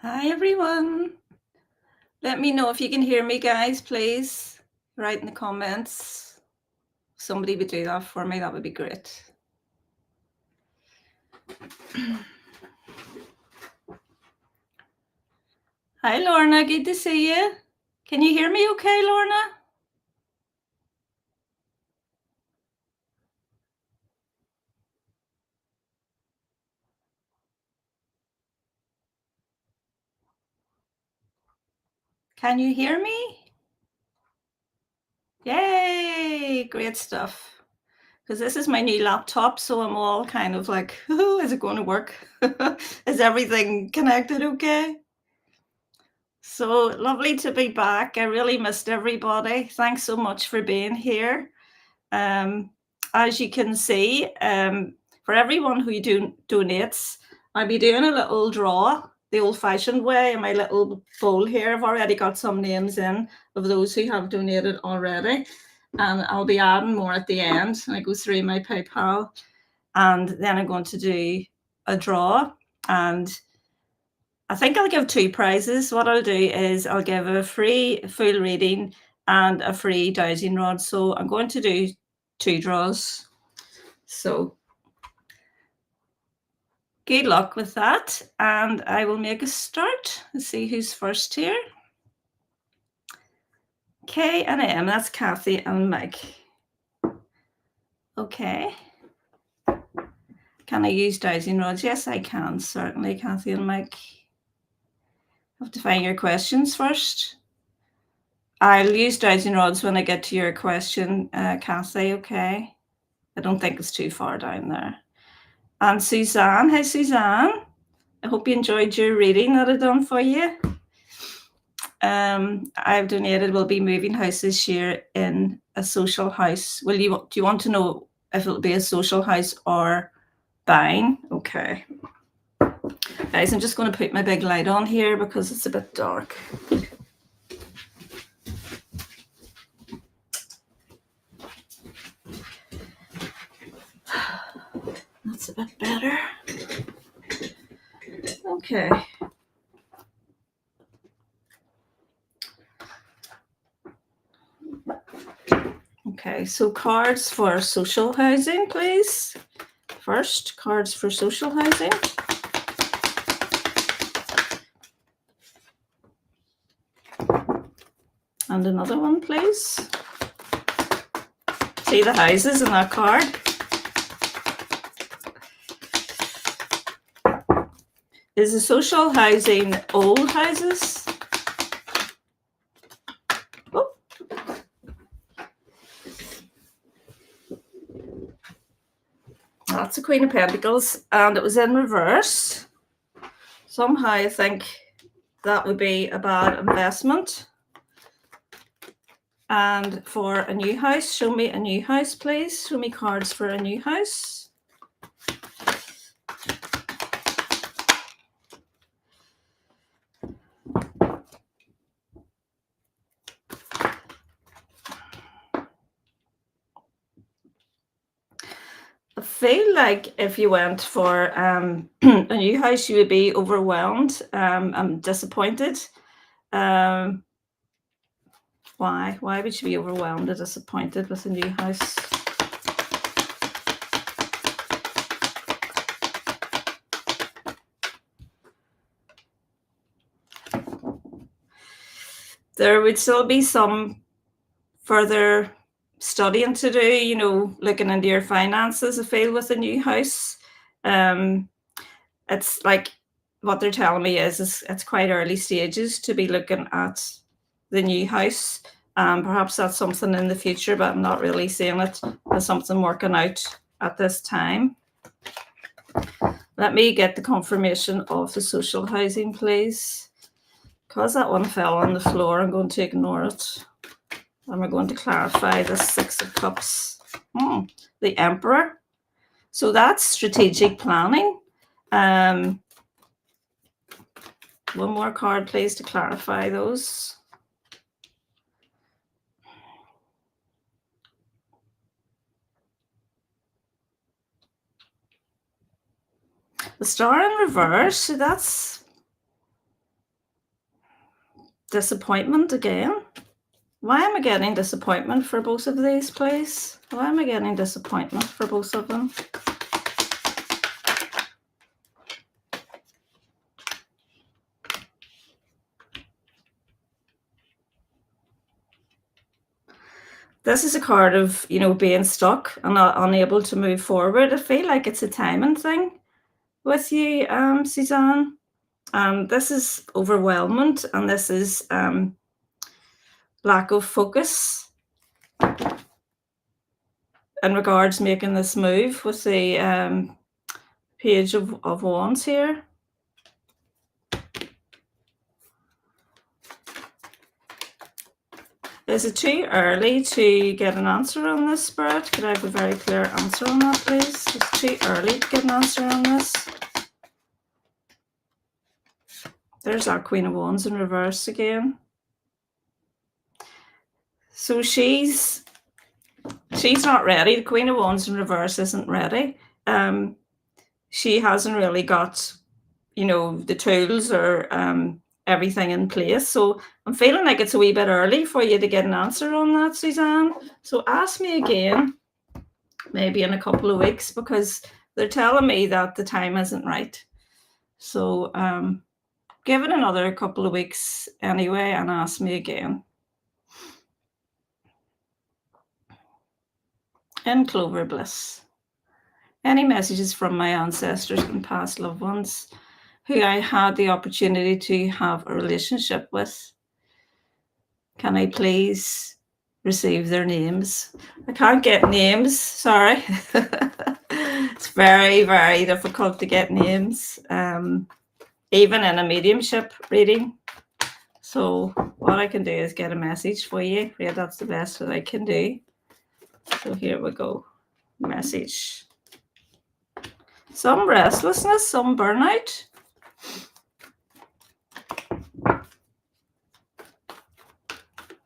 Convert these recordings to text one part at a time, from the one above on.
Hi, everyone. Let me know if you can hear me, guys, please. Write in the comments. If somebody would do that for me, that would be great. Hi, Lorna. Good to see you. Can you hear me okay, Lorna? Can you hear me? Yay! Great stuff. Because this is my new laptop, so I'm all kind of like, oh, is it going to work? Is everything connected okay? So lovely to be back. I really missed everybody. Thanks so much for being here. Um, as you can see, for everyone who donates, I'll be doing a little draw the old-fashioned way in my little bowl here. I've already got some names in of those who have donated already, and I'll be adding more at the end. And I go through my PayPal, and then I'm going to do a draw. And I think I'll give two prizes. What I'll do is I'll give a free full reading and a free dowsing rod. So I'm going to do two draws. So good luck with that. And I will make a start. Let's see who's first here. K and M, that's Kathy and Mike. Okay. Can I use dowsing rods? Yes, I can, certainly, Kathy and Mike. Have to find your questions first. I'll use dowsing rods when I get to your question, Kathy, okay? I don't think it's too far down there. And Suzanne, hi Suzanne. I hope you enjoyed your reading that I done for you. I've donated, we'll be moving house this year in a social house. Do you want to know if it'll be a social house or buying? Okay. Guys, I'm just going to put my big light on here because it's a bit dark. That's a bit better. Okay. Okay, so cards for social housing, please. First, cards for social housing. And another one, please. See the houses in that card? Is the social housing old houses? Oh. That's a Queen of Pentacles, and it was in reverse. Somehow I think that would be a bad investment. And for a new house, show me a new house, please. Show me cards for a new house. I feel like if you went for a new house, you would be overwhelmed and disappointed. Why? Why would you be overwhelmed or disappointed with a new house? There would still be some further studying to do, looking into your finances, I feel, with a new house. It's like what they're telling me is it's quite early stages to be looking at the new house. Perhaps that's something in the future, but I'm not really seeing it as something working out at this time. Let me get the confirmation of the social housing, please. Because that one fell on the floor, I'm going to ignore it. And we're going to clarify the Six of Cups. The Emperor. So that's strategic planning. One more card, please, to clarify those. The Star in reverse, so that's Disappointment again. Why am I getting disappointment for both of these, please? Why am I getting disappointment for both of them? This is a card of, you know, being stuck and not unable to move forward. I feel like it's a timing thing with you, Suzanne. This is overwhelmment, and this is lack of focus in regards making this move with the Page of Wands here. Is it too early to get an answer on this, Spirit? Could I have a very clear answer on that, please? It's too early to get an answer on this. There's our Queen of Wands in reverse again. So she's not ready. The Queen of Wands in reverse isn't ready. She hasn't really got, you know, the tools or everything in place. So I'm feeling like it's a wee bit early for you to get an answer on that, Suzanne. So ask me again, maybe in a couple of weeks, because they're telling me that the time isn't right. So give it another couple of weeks anyway and ask me again. In Clover Bliss. Any messages from my ancestors and past loved ones who I had the opportunity to have a relationship with? Can I please receive their names? I can't get names, sorry. It's very, very difficult to get names, even in a mediumship reading. So what I can do is get a message for you. Yeah, that's the best that I can do. So here we go. Message. Some restlessness, some burnout. Are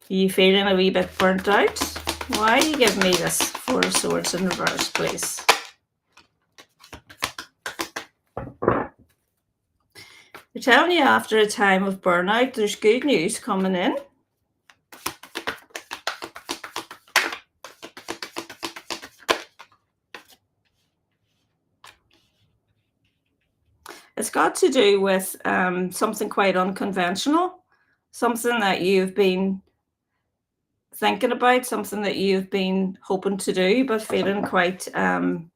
you feeling a wee bit burnt out? Why you give me this Four of Swords in reverse, please? They're telling you after a time of burnout, there's good news coming in. It's got to do with something quite unconventional, something that you've been thinking about, something that you've been hoping to do, but feeling quite, you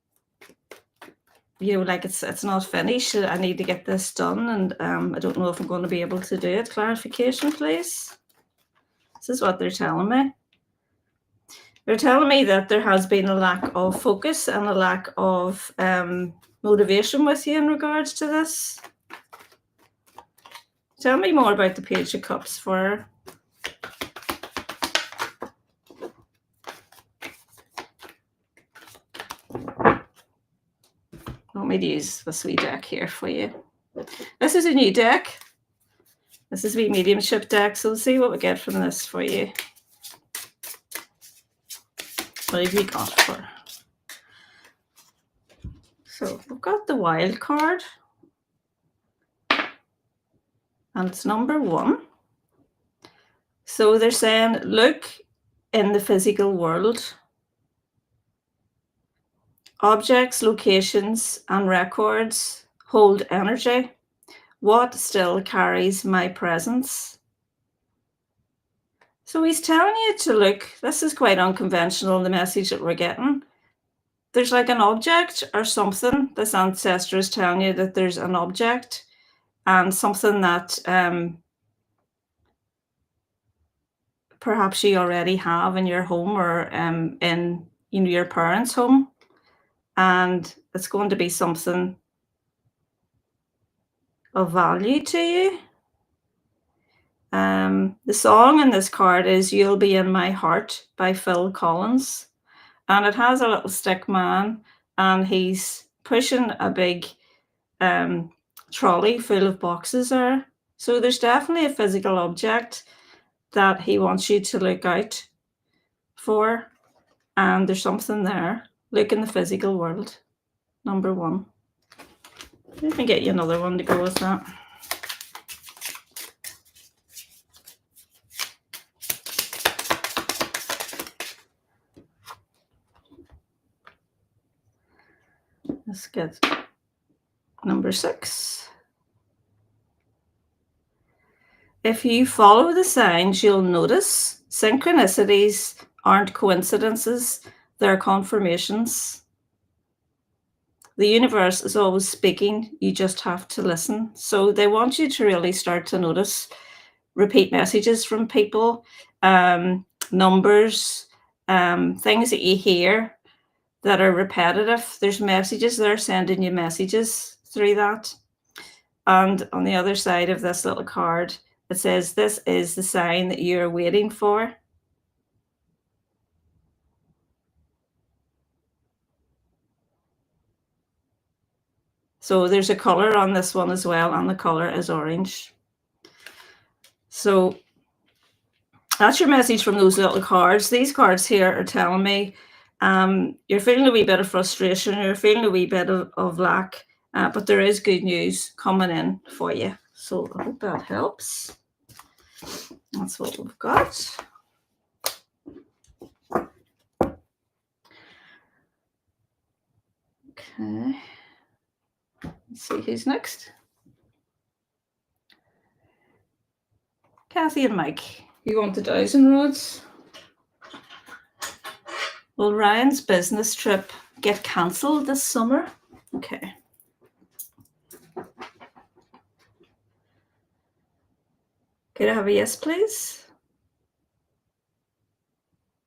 know, like it's not finished. I need to get this done, and I don't know if I'm going to be able to do it. Clarification, please. This is what they're telling me. They're telling me that there has been a lack of focus and a lack of motivation with you in regards to this. Tell me more about the Page of Cups for her. I want me to use this wee deck here for you. This is a new deck. This is a wee mediumship deck, so we'll see what we get from this for you. What have you got for her? So we've got the Wild card. And it's number 1. So they're saying, look in the physical world. Objects, locations, and records hold energy. What still carries my presence? So he's telling you to look. This is quite unconventional, the message that we're getting. There's like an object or something. This ancestor is telling you that there's an object and something that perhaps you already have in your home or in your parents' home. And it's going to be something of value to you. The song in this card is You'll Be in My Heart by Phil Collins. And it has a little stick man, and he's pushing a big trolley full of boxes there. So there's definitely a physical object that he wants you to look out for. And there's something there. Look in the physical world. Number 1. Let me get you another one to go with that. Let's get number 6. If you follow the signs, you'll notice synchronicities aren't coincidences, they're confirmations. The universe is always speaking, you just have to listen. So they want you to really start to notice repeat messages from people, numbers, things that you hear that are repetitive. There's messages, they're sending you messages through that. And on the other side of this little card, it says, this is the sign that you're waiting for. So there's a color on this one as well, and the color is orange. So that's your message from those little cards. These cards here are telling me you're feeling a wee bit of frustration, you're feeling a wee bit of lack, but there is good news coming in for you. So I hope that helps. That's what we've got. Okay. Let's see who's next. Kathy and Mike, you want the dowsing rods? Will Ryan's business trip get cancelled this summer? Okay. Could I have a yes, please?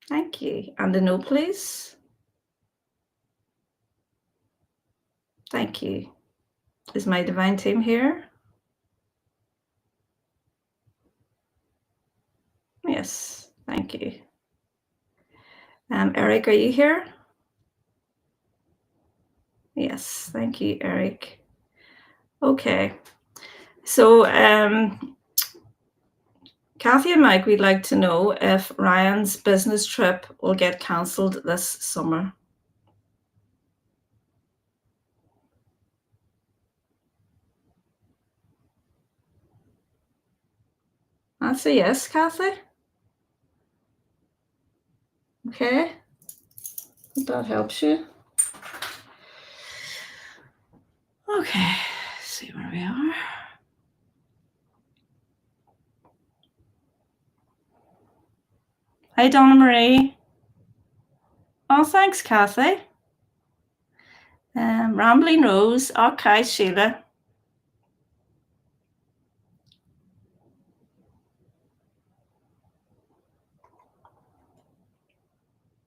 Thank you. And a no, please? Thank you. Is my divine team here? Yes, thank you. Eric, are you here? Yes, thank you, Eric. Okay. So Kathy and Mike, we'd like to know if Ryan's business trip will get cancelled this summer. That's a yes, Kathy. Okay. Hope that helps you. Okay, see where we are. Hi, Donna Marie. Oh, thanks, Kathy. Rambling Rose. Okay, Sheila.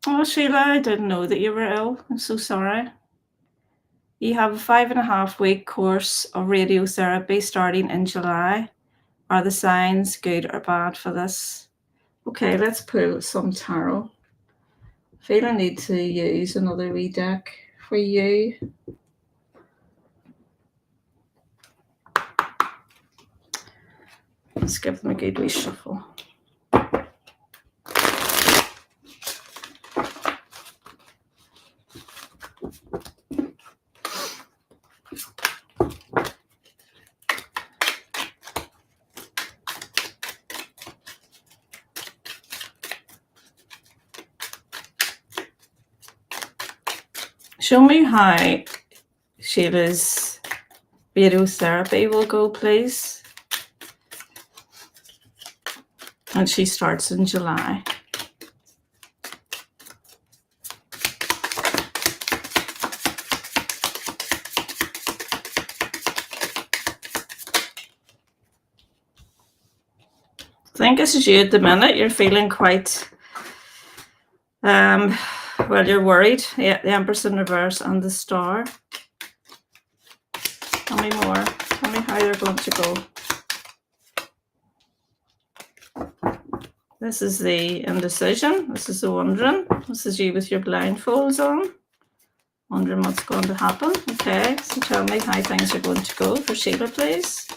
Oh, Sheila, I didn't know that you were ill. I'm so sorry. You have a 5.5-week course of radiotherapy starting in July. Are the signs good or bad for this? Okay, let's pull some tarot. I feel I need to use another wee deck for you. Let's give them a good wee shuffle. Show me how Sheila's radiotherapy will go, please. And she starts in July. I think this is you at the minute. You're feeling quite, well, you're worried. Yeah, the Empress in reverse and the Star. Tell me more. Tell me how they're going to go. This is the indecision. This is the wondering. This is you with your blindfolds on. Wondering what's going to happen. Okay, so tell me how things are going to go for Sheila, please.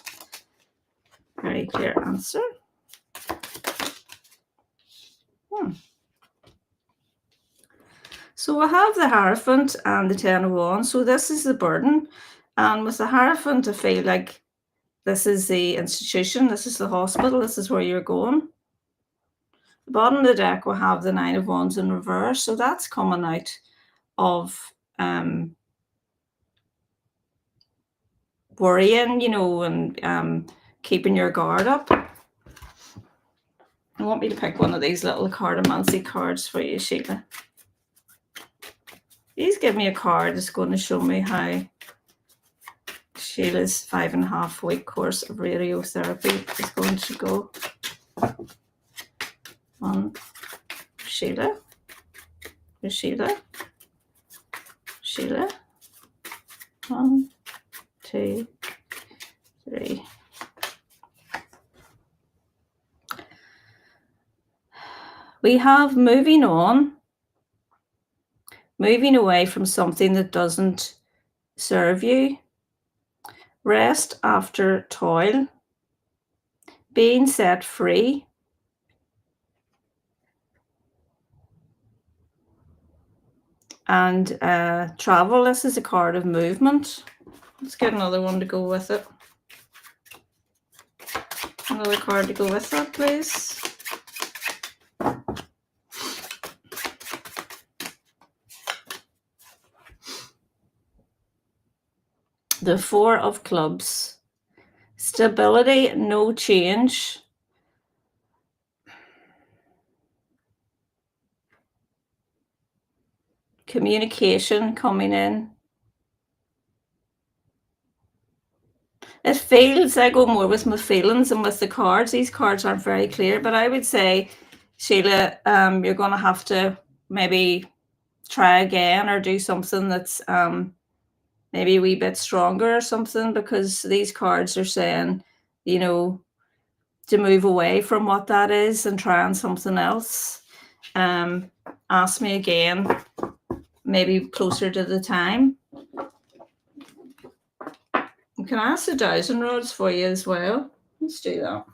Very clear answer. So we have the Hierophant and the Ten of Wands. So this is the burden. And with the Hierophant, I feel like this is the institution, this is the hospital, this is where you're going. The bottom of the deck will have the Nine of Wands in reverse. So that's coming out of worrying, you know, and keeping your guard up. I want me to pick one of these little cartomancy cards for you, Sheila. Please give me a card that's going to show me how Sheila's 5.5-week course of radiotherapy is going to go. One, Sheila, Sheila, Sheila. 1, 2, 3. We have moving away from something that doesn't serve you, rest after toil, being set free, and travel. This is a card of movement. Let's get another one to go with it. Another card to go with that, please. The 4 of Clubs. Stability, no change. Communication coming in. It feels, I go more with my feelings and with the cards. These cards aren't very clear, but I would say, Sheila, you're going to have to maybe try again or do something that's maybe a wee bit stronger or something, because these cards are saying, you know, to move away from what that is and try on something else. Ask me again, maybe closer to the time. Can I ask the 1,000 rods for you as well? Let's do that.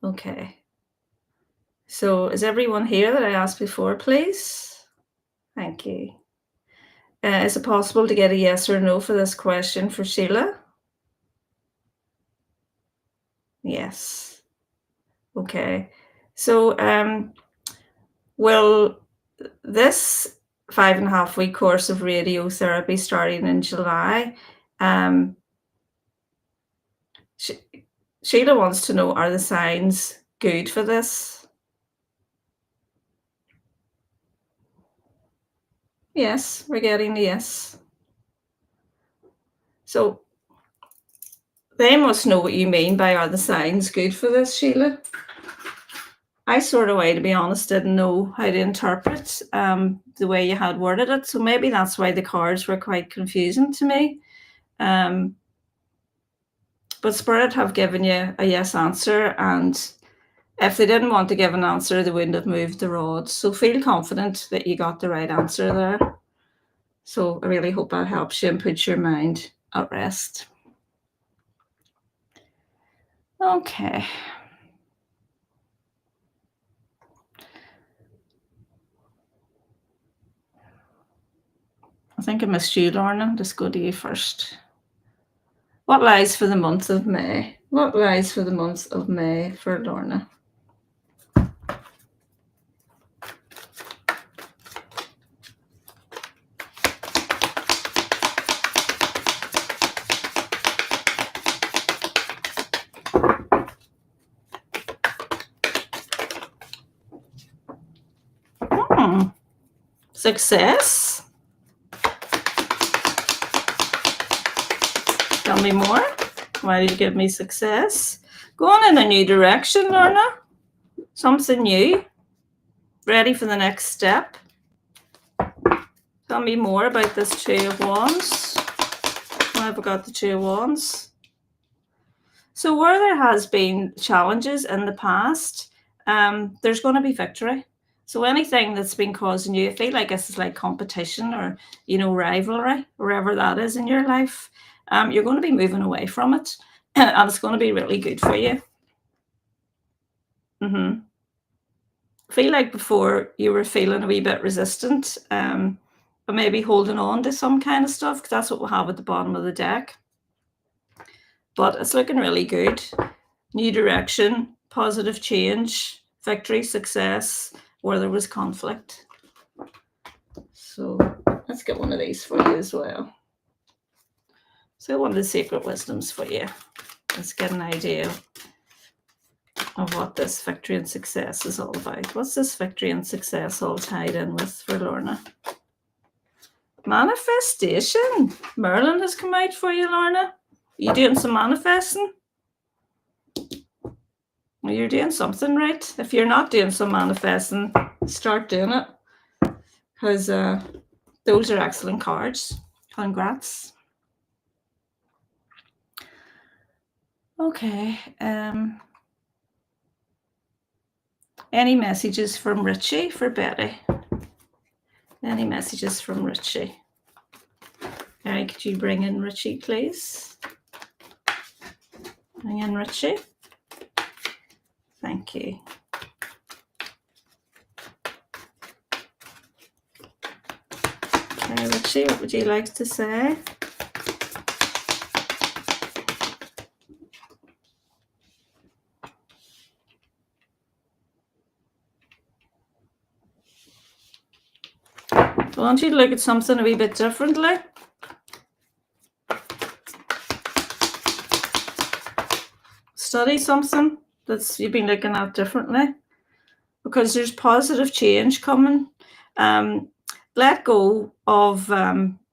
Okay. So is everyone here that I asked before, please? Thank you. Is it possible to get a yes or no for this question for Sheila? Yes. Okay. So will this 5.5-week course of radiotherapy starting in July, Sheila wants to know, are the signs good for this? Yes, we're getting a yes. So they must know what you mean by are the signs good for this, Sheila. I sort of way, to be honest, didn't know how to interpret the way you had worded it. So maybe that's why the cards were quite confusing to me. But Spirit have given you a yes answer, and if they didn't want to give an answer, they wouldn't have moved the rods. So feel confident that you got the right answer there. So I really hope that helps you and puts your mind at rest. Okay. I think I missed you, Lorna. Just go to you first. What lies for the month of May? What lies for the month of May for Lorna? Success. Tell me more. Why did you give me success? Going in a new direction, Lorna. Something new. Ready for the next step. Tell me more about this 2 of Wands. Why have I got the 2 of Wands? So where there has been challenges in the past, there's going to be victory. So anything that's been causing you, I feel like this is like competition or, you know, rivalry, wherever that is in your life, you're going to be moving away from it, and it's going to be really good for you. I feel like before you were feeling a wee bit resistant, but maybe holding on to some kind of stuff, because that's what we'll have at the bottom of the deck. But it's looking really good. New direction, positive change, victory, success, where there was conflict. So let's get one of these for you as well. So one of the secret wisdoms for you. Let's get an idea of what this victory and success is all about. What's this victory and success all tied in with for Lorna? Manifestation. Merlin has come out for you, Lorna. You doing some manifesting? Well, you're doing something right. If you're not doing some manifesting, start doing it. Because those are excellent cards. Congrats. Okay. Any messages from Richie for Betty? Any messages from Richie? Mary, could you bring in Richie, please? Bring in Richie. Thank you. Okay, Richie, what would you like to say? I want you to look at something a wee bit differently. Study something that's you've been looking at differently, because there's positive change coming. Let go of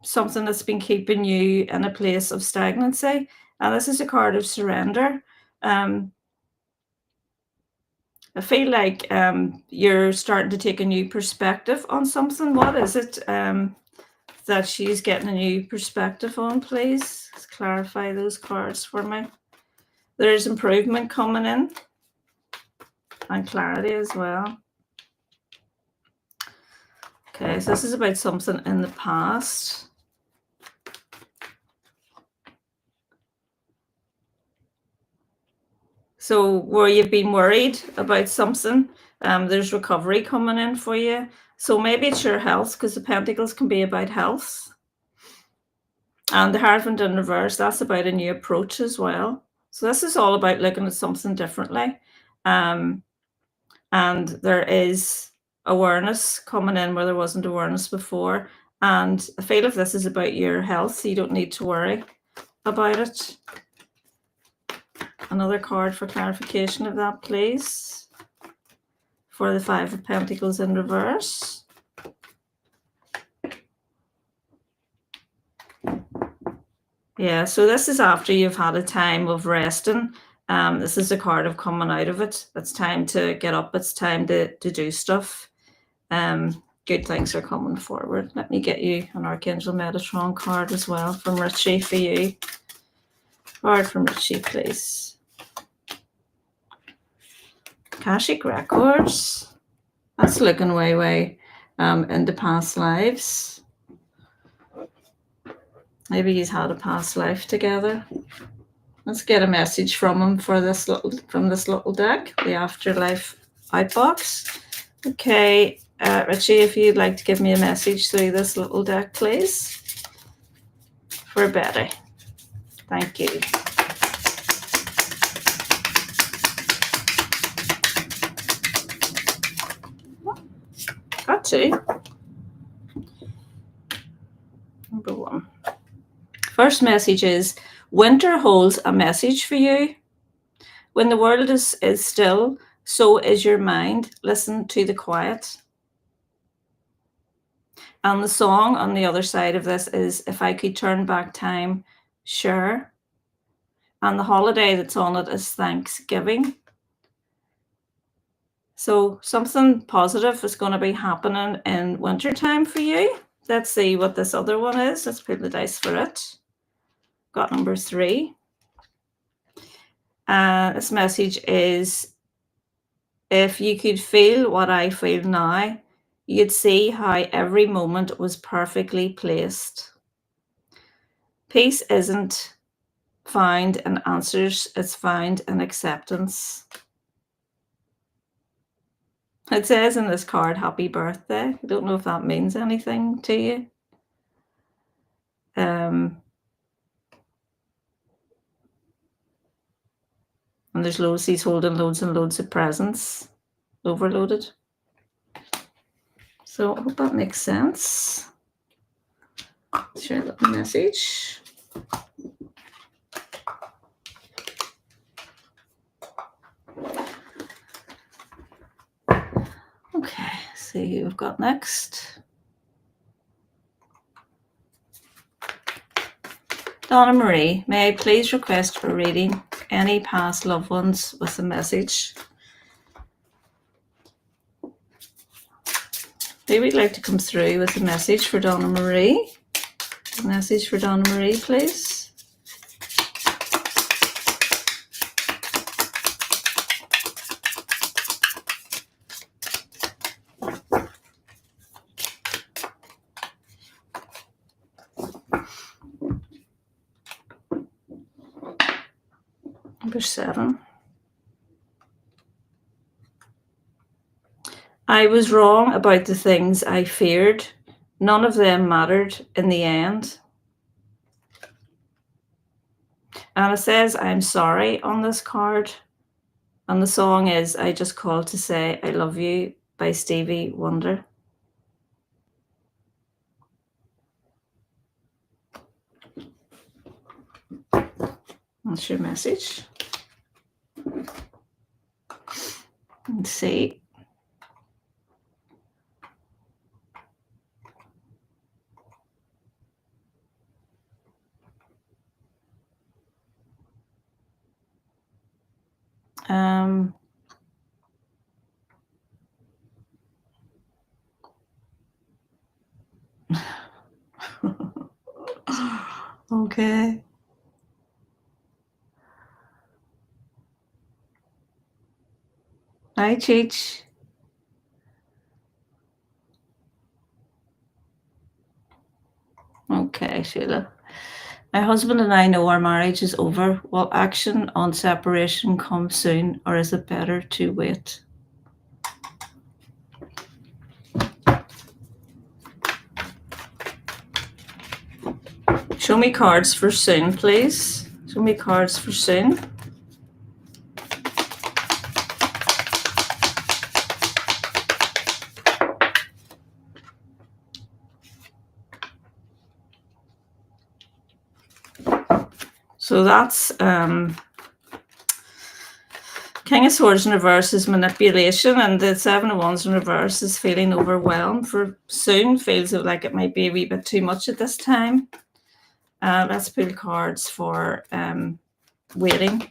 something that's been keeping you in a place of stagnancy. And this is a card of surrender. I feel like you're starting to take a new perspective on something. What is it that she's getting a new perspective on, please? Let's clarify those cards for me. There's improvement coming in and clarity as well. Okay, so this is about something in the past. So where you've been worried about something, there's recovery coming in for you. So maybe it's your health, because the Pentacles can be about health. And the Hierophant in reverse, that's about a new approach as well. So this is all about looking at something differently. And there is awareness coming in where there wasn't awareness before. And I feel if this is about your health, you don't need to worry about it. Another card for clarification of that, please. For the Five of Pentacles in reverse. Yeah, so this is after you've had a time of resting. This is a card of coming out of it. It's time to get up. It's time to do stuff. Good things are coming forward. Let me get you an Archangel Metatron card as well from Richie for you. Card from Richie, please. Akashic Records. That's looking way into past lives. Maybe he's had a past life together. Let's get a message from him for this little deck, the Afterlife Outbox. Okay, Richie, if you'd like to give me a message through this little deck, please, for Betty. Thank you. Got two. Number one. First message is, winter holds a message for you. When the world is still, so is your mind. Listen to the quiet. And the song on the other side of this is, if I could turn back time, sure. And the holiday that's on it is Thanksgiving. So something positive is going to be happening in wintertime for you. Let's see what this other one is. Let's put the dice for it. Got number 3. This message is, if you could feel what I feel now, you'd see how every moment was perfectly placed. Peace isn't found in answers, it's found in acceptance. It says in this card, happy birthday. I don't know if that means anything to you. And there's loads, he's holding loads and loads of presents, overloaded. So I hope that makes sense. Share a little message. Okay, see who we've got next. Donna Marie, may I please request for reading any past loved ones with a message? Who would like to come through with a message for Donna Marie? A message for Donna Marie, please. Number 7. I was wrong about the things I feared. None of them mattered in the end. And it says, I'm sorry on this card. And the song is I Just Called to Say I Love You by Stevie Wonder. That's your message. Let's see. Okay. Hi, Cheech. Okay, Sheila. My husband and I know our marriage is over. Will action on separation come soon, or is it better to wait? Show me cards for soon, please. Show me cards for soon. So that's King of Swords in reverse is manipulation, and the 7 of Wands in reverse is feeling overwhelmed for soon. Feels like it might be a wee bit too much at this time. Let's pull cards for waiting.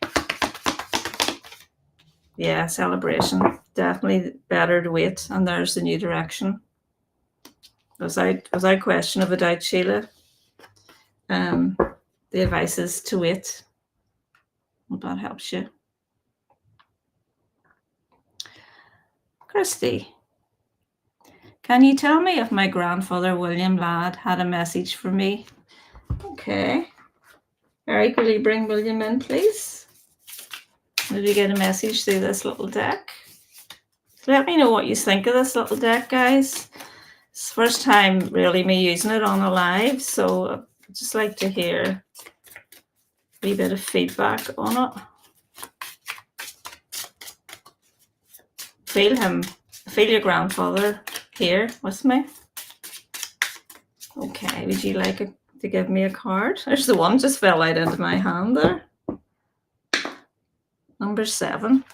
Yeah, celebration. Definitely better to wait. And there's the new direction. Without question of a doubt, Sheila. The advice is to wait. Hope that helps you. Christy, can you tell me if my grandfather William Ladd had a message for me? Okay. Eric, will you bring William in, please? Did we get a message through this little deck? Let me know what you think of this little deck, guys. It's the first time really me using it on a live, so I'd just like to hear a wee bit of feedback on it. Feel your grandfather here with me. Okay, would you like to give me a card? There's the one just fell out into my hand there. Number 7.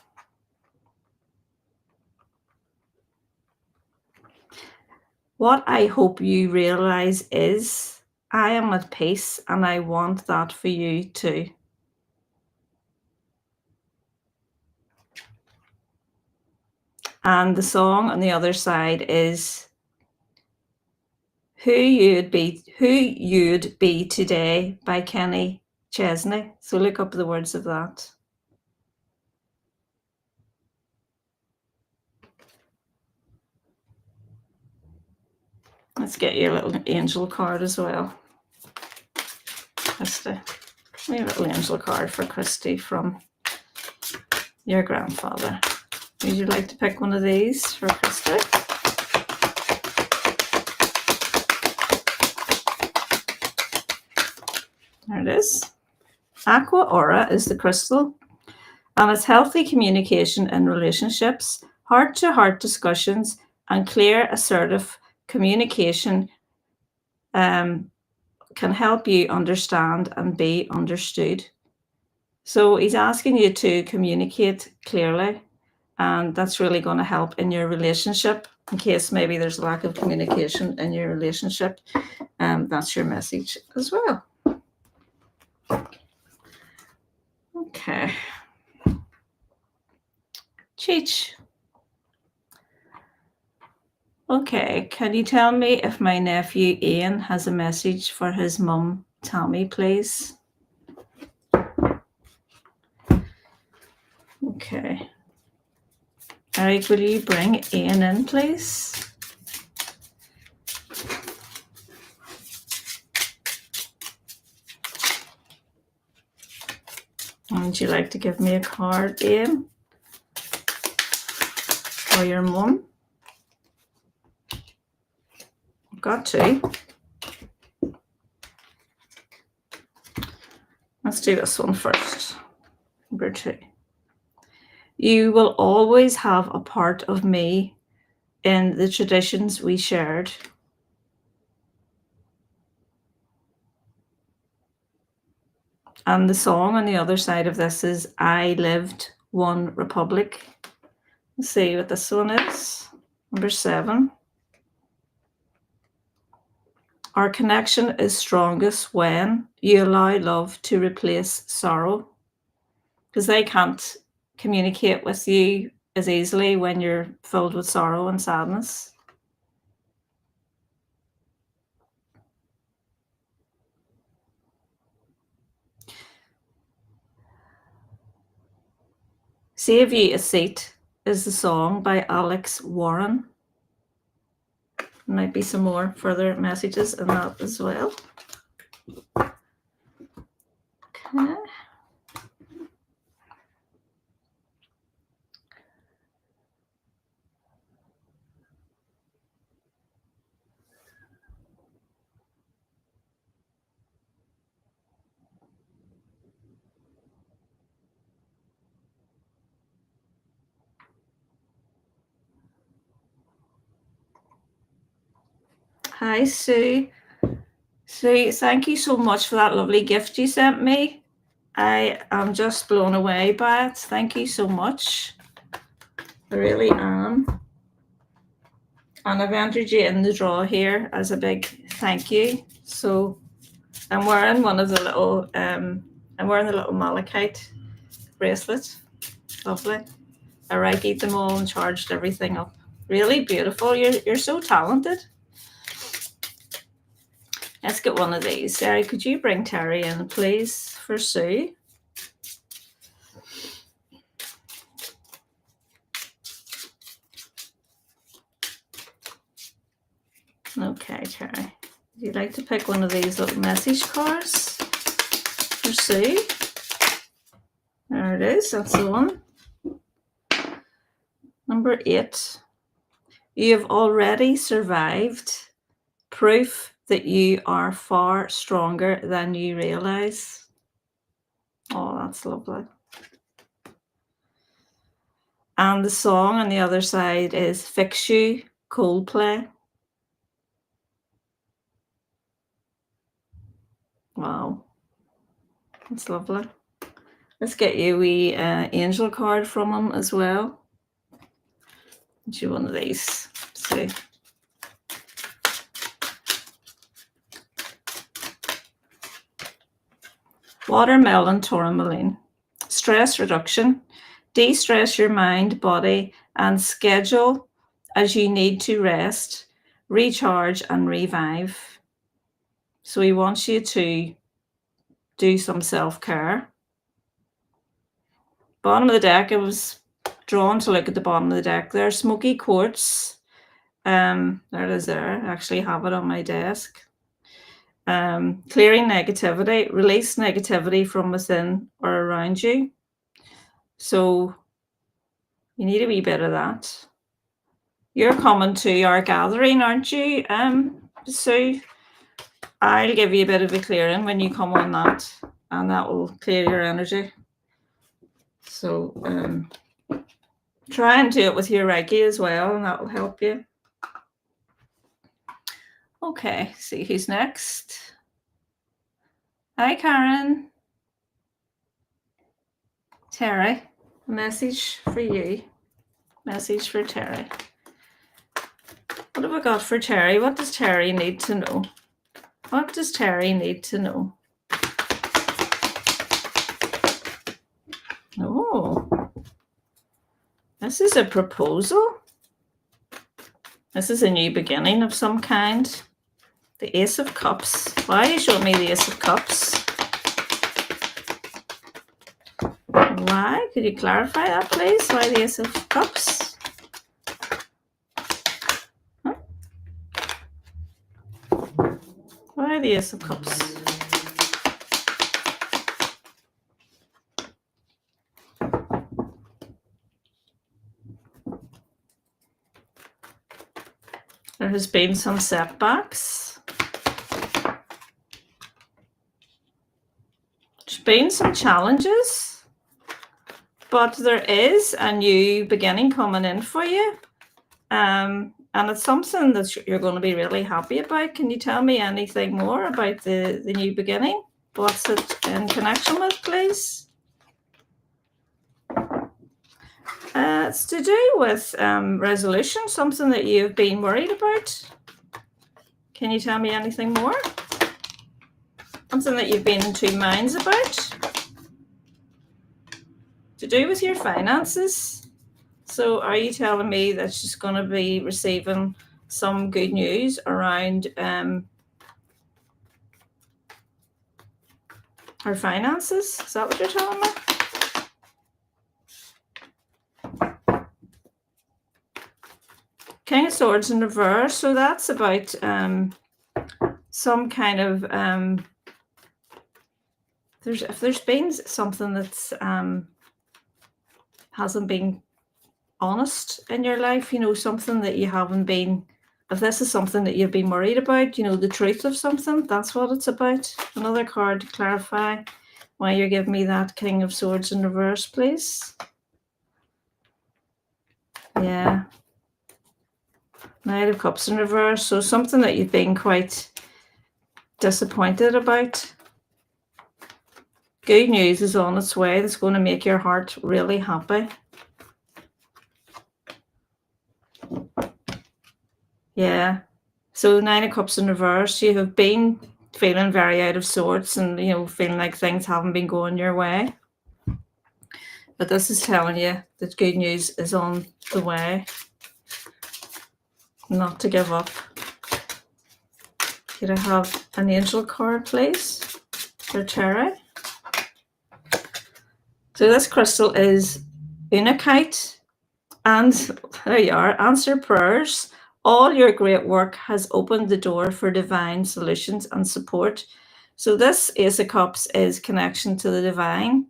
What I hope you realize is I am at peace, and I want that for you too. And the song on the other side is Who You'd Be Today by Kenny Chesney. So look up the words of that. Let's get your little angel card as well. Christy. A little angel card for Christy from your grandfather. Would you like to pick one of these for Christy? There it is. Aqua Aura is the crystal, and it's healthy communication in relationships, heart-to-heart discussions, and clear, assertive communication can help you understand and be understood. So he's asking you to communicate clearly, and that's really going to help in your relationship in case maybe there's a lack of communication in your relationship. That's your message as well. Okay. Cheech. Okay, can you tell me if my nephew Ian has a message for his mum, Tammy, please? Okay. Eric, will you bring Ian in, please? Would you like to give me a card, Ian? For your mum? I've got two. Let's do this one first. Number 2. You will always have a part of me in the traditions we shared. And the song on the other side of this is I Lived One Republic. Let's see what this one is. Number 7. Our connection is strongest when you allow love to replace sorrow. Because they can't communicate with you as easily when you're filled with sorrow and sadness. Save You a Seat is the song by Alex Warren. There might be some more further messages in that as well. Okay. Hi, Sue. Sue, thank you so much for that lovely gift you sent me. I am just blown away by it. Thank you so much. I really am. And I've entered you in the draw here as a big thank you. So I'm wearing one of the little, I'm wearing the little malachite bracelet. Lovely. I Reiki'd them all and charged everything up. Really beautiful. You're so talented. Let's get one of these. Sarah, could you bring Terry in, please, for Sue? Okay, Terry. Would you like to pick one of these little message cards for Sue? There it is. That's the one. Number 8. You have already survived. Proof that you are far stronger than you realize. Oh, that's lovely. And the song on the other side is Fix You, Coldplay. Wow. That's lovely. Let's get you a wee angel card from him as well. Get you one of these. See. Watermelon tourmaline. Stress reduction. De-stress your mind, body, and schedule as you need to rest, recharge, and revive. So he wants you to do some self-care. Bottom of the deck, I was drawn to look at the bottom of the deck there. Smoky quartz. There it is there. I actually have it on my desk. Clearing negativity. Release negativity from within or around you. So you need a wee bit of that. You're coming to our gathering, aren't you, Sue? I'll give you a bit of a clearing when you come on that, and that will clear your energy. So try and do it with your Reiki as well, and that will help you. Okay, see who's next. Hi, Karen. Terry, a message for you. Message for Terry. What have I got for Terry? What does Terry need to know? What does Terry need to know? Oh, this is a proposal. This is a new beginning of some kind. The Ace of Cups. Why are you showing me the Ace of Cups? Why? Could you clarify that, please? Why the Ace of Cups? Huh? Why the Ace of Cups? There has been some setbacks. There's been some challenges, but there is a new beginning coming in for you. And it's something that you're going to be really happy about. Can you tell me anything more about the new beginning? What's it in connection with, please? It's to do with resolution, something that you've been worried about. Can you tell me anything more? Something that you've been in two minds about. To do with your finances. So are you telling me that she's going to be receiving some good news around her finances? Is that what you're telling me? King of Swords in reverse. So that's about some kind of if there's been something that's hasn't been honest in your life, something that you haven't been, if this is something that you've been worried about, the truth of something, that's what it's about. Another card to clarify why you're giving me that King of Swords in reverse, please. Yeah. Knight of Cups in reverse. So something that you've been quite disappointed about. Good news is on its way that's going to make your heart really happy. Yeah. So 9 of Cups in reverse. You have been feeling very out of sorts and, feeling like things haven't been going your way. But this is telling you that good news is on the way. Not to give up. Could I have an angel card, please, for Terry? So this crystal is Unakite. And there you are, answer prayers. All your great work has opened the door for divine solutions and support. So this Ace of Cups is connection to the divine.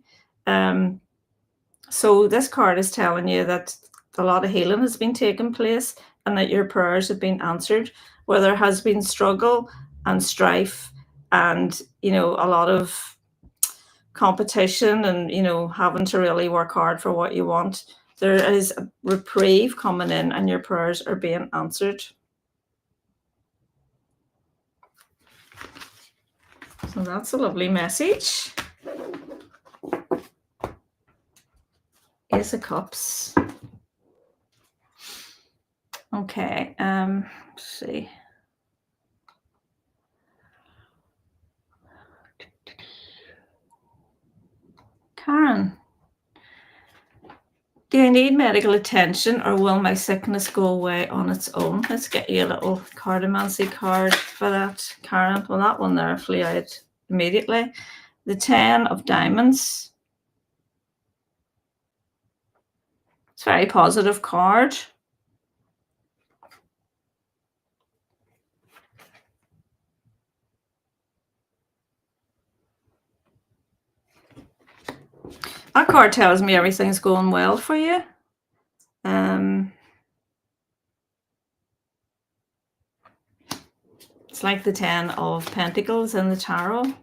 So this card is telling you that a lot of healing has been taking place and that your prayers have been answered, where there has been struggle and strife and, a lot of competition and, having to really work hard for what you want. There is a reprieve coming in and your prayers are being answered. So that's a lovely message. Ace of Cups. Okay, let's see. Karen, do you need medical attention or will my sickness go away on its own? Let's get you a little cardomancy card for that, Karen. Well, that one there flew out immediately. The 10 of Diamonds. It's a very positive card. That card tells me everything's going well for you. It's like the 10 of Pentacles in the tarot.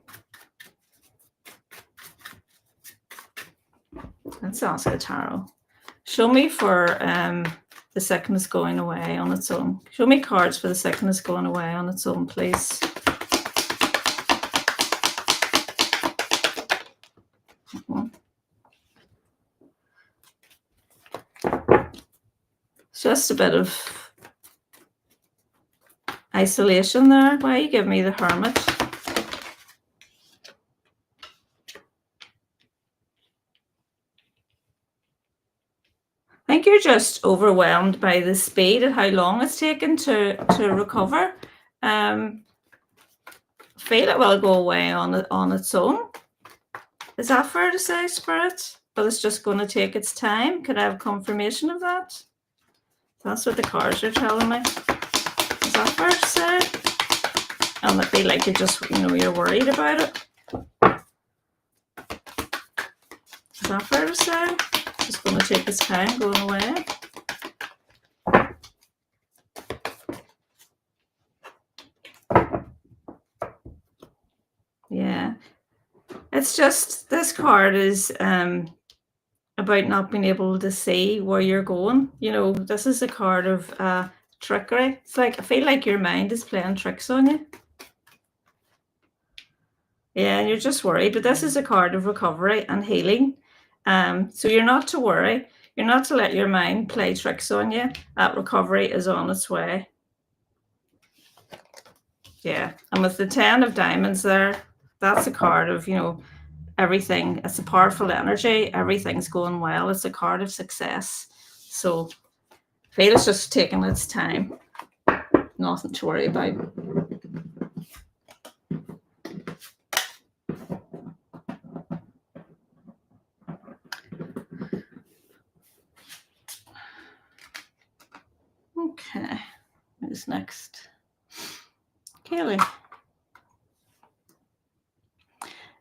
Let's ask the tarot. Show me for the sickness going away on its own. Show me cards for the sickness going away on its own, please. Just a bit of isolation there. Why you give me the Hermit? I think you're just overwhelmed by the speed and how long it's taken to recover. Feel it will go away on its own. Is that fair to say, Spirit? But it's just going to take its time. Could I have confirmation of that? That's what the cards are telling me. Is that fair to say? And it'd be like you're just, you're worried about it. Is that fair to say? It's just going to take its time going away. Yeah. It's just, this card is about not being able to see where you're going. This is a card of trickery. It's like, I feel like your mind is playing tricks on you. Yeah, and you're just worried, but this is a card of recovery and healing. So you're not to worry. You're not to let your mind play tricks on you. That recovery is on its way. Yeah, and with the 10 of diamonds there, that's a card of, everything. It's a powerful energy. Everything's going well. It's a card of success. So I feel it's just taking its time. Nothing to worry about. Okay, who's next? Kaylee.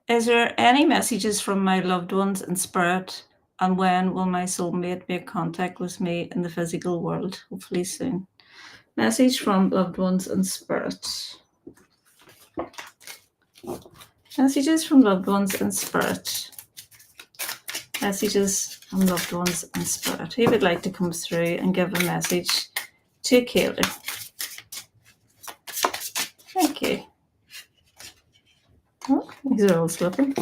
Is there any messages from my loved ones in spirit? And when will my soulmate make contact with me in the physical world? Hopefully soon. Message from loved ones in spirit. Messages from loved ones in spirit. Messages from loved ones in spirit. Who would like to come through and give a message to Kaylee? Thank you. Oh, these are all slipping.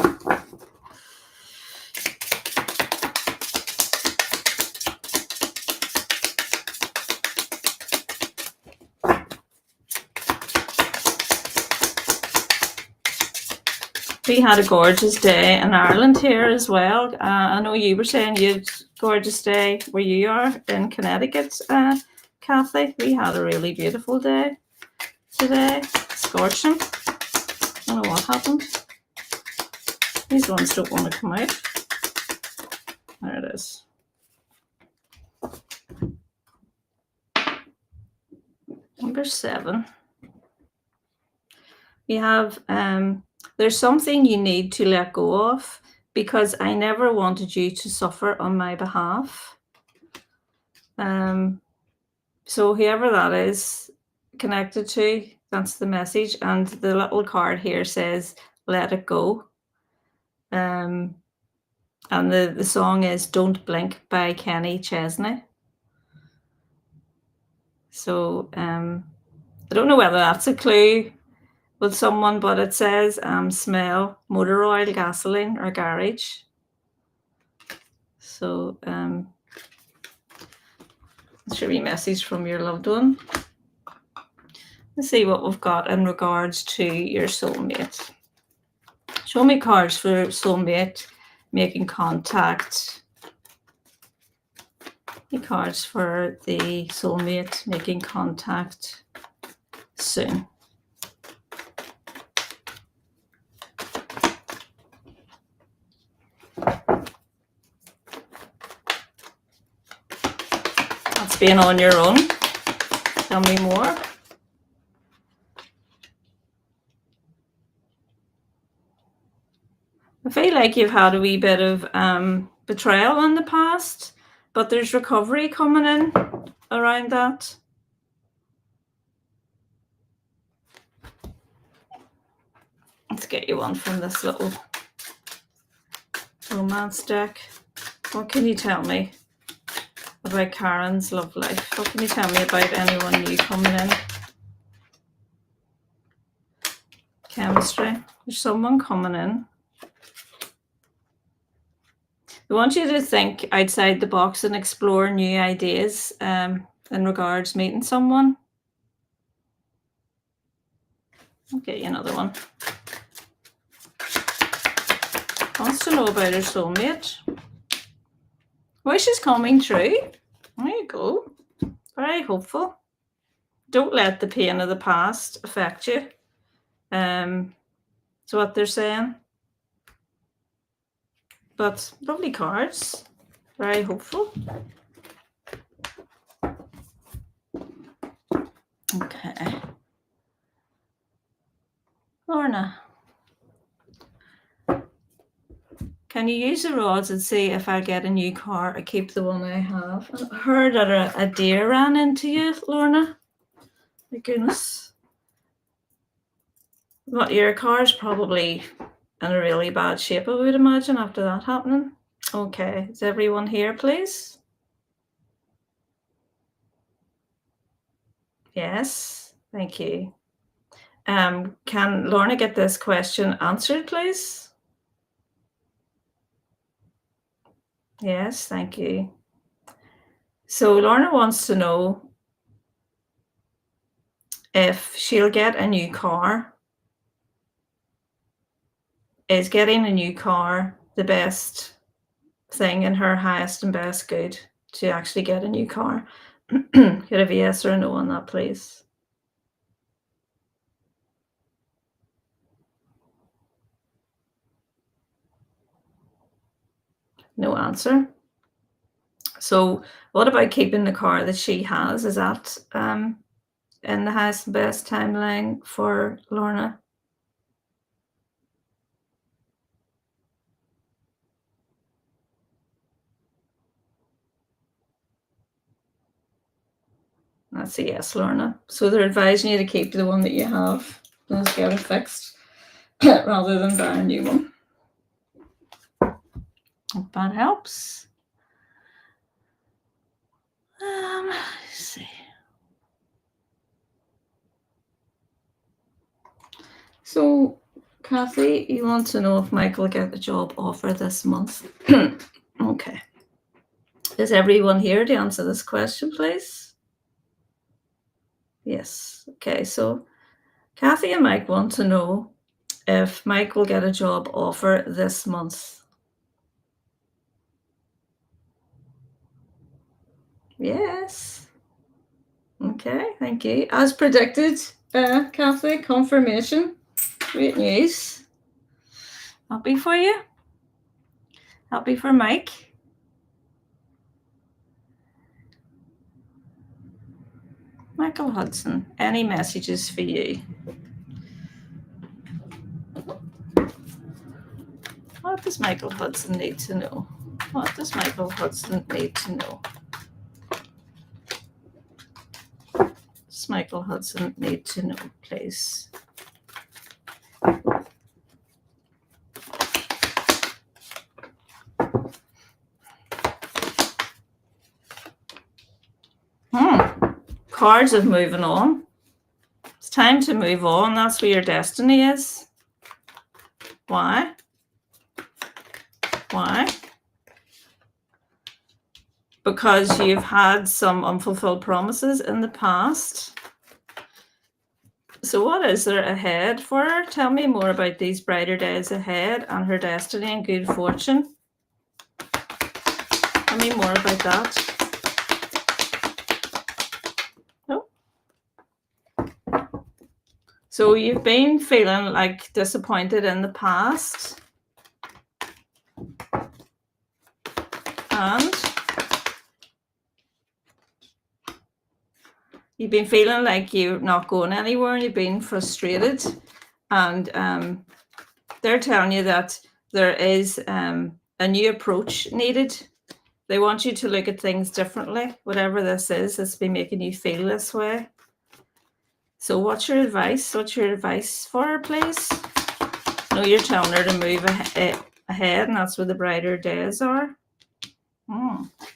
We had a gorgeous day in Ireland here as well. I know you were saying you had a gorgeous day where you are in Connecticut, Kathy. We had a really beautiful day today. Scorching. I don't know what happened. These ones don't want to come out. There it is. Number 7. We have there's something you need to let go of because I never wanted you to suffer on my behalf. So whoever that is connected to, that's the message. And the little card here says, let it go. And the song is Don't Blink by Kenny Chesney. So I don't know whether that's a clue with someone, but it says smell motor oil, gasoline, or garage. So it should be a message from your loved one. Let's see what we've got in regards to your soulmate. Show me cards for soulmate making contact. The cards for the soulmate making contact soon. That's being on your own. Tell me more. I feel like you've had a wee bit of betrayal in the past, but there's recovery coming in around that. Let's get you one from this little romance deck. What can you tell me about Karen's love life? What can you tell me about anyone new coming in? Chemistry. There's someone coming in. I want you to think outside the box and explore new ideas. in regards meeting someone. I'll get you another one. Wants to know about her soulmate. Wish is coming true. There you go. Very hopeful. Don't let the pain of the past affect you. That's what they're saying. But lovely cards. Very hopeful. Okay. Lorna. Can you use the rods and see if I get a new car or keep the one I have? I heard that a deer ran into you, Lorna. My goodness. Well, your car's probably in a really bad shape, I would imagine, after that happening. Okay, is everyone here, please? Yes, thank you. Can Lorna get this question answered, please? Yes, thank you. So Lorna wants to know if she'll get a new car. Is getting a new car the best thing in her highest and best good to actually get a new car? Could have a yes or a no on that, please? No answer. So what about keeping the car that she has? Is that in the highest and best timeline for Lorna? That's a yes, Lorna. So they're advising you to keep the one that you have. Let's get it fixed rather than buy a new one. Hope that helps. Let's see. So, Kathy, you want to know if Michael will get the job offer this month? Okay. Is everyone here to answer this question, please? Yes. Okay, so Kathy and Mike want to know if Mike will get a job offer this month. Yes. Okay, thank you. As predicted, Kathy, confirmation. Great news. Happy for you. Happy for Mike. Michael Hudson, any messages for you? What does Michael Hudson need to know? What does Michael Hudson need to know? Does Michael Hudson need to know, please? Cards of moving on. It's time to move on. That's where your destiny is. Why? Why? Because you've had some unfulfilled promises in the past. So what is there ahead for her? Tell me more about these brighter days ahead and her destiny and good fortune. Tell me more about that. No? So you've been feeling like disappointed in the past. And you've been feeling like you're not going anywhere and you've been frustrated. And they're telling you that there is a new approach needed. They want you to look at things differently. Whatever this is, it's been making you feel this way. So what's your advice? What's your advice for her, please? No, you're telling her to move ahead, and that's where the brighter days are.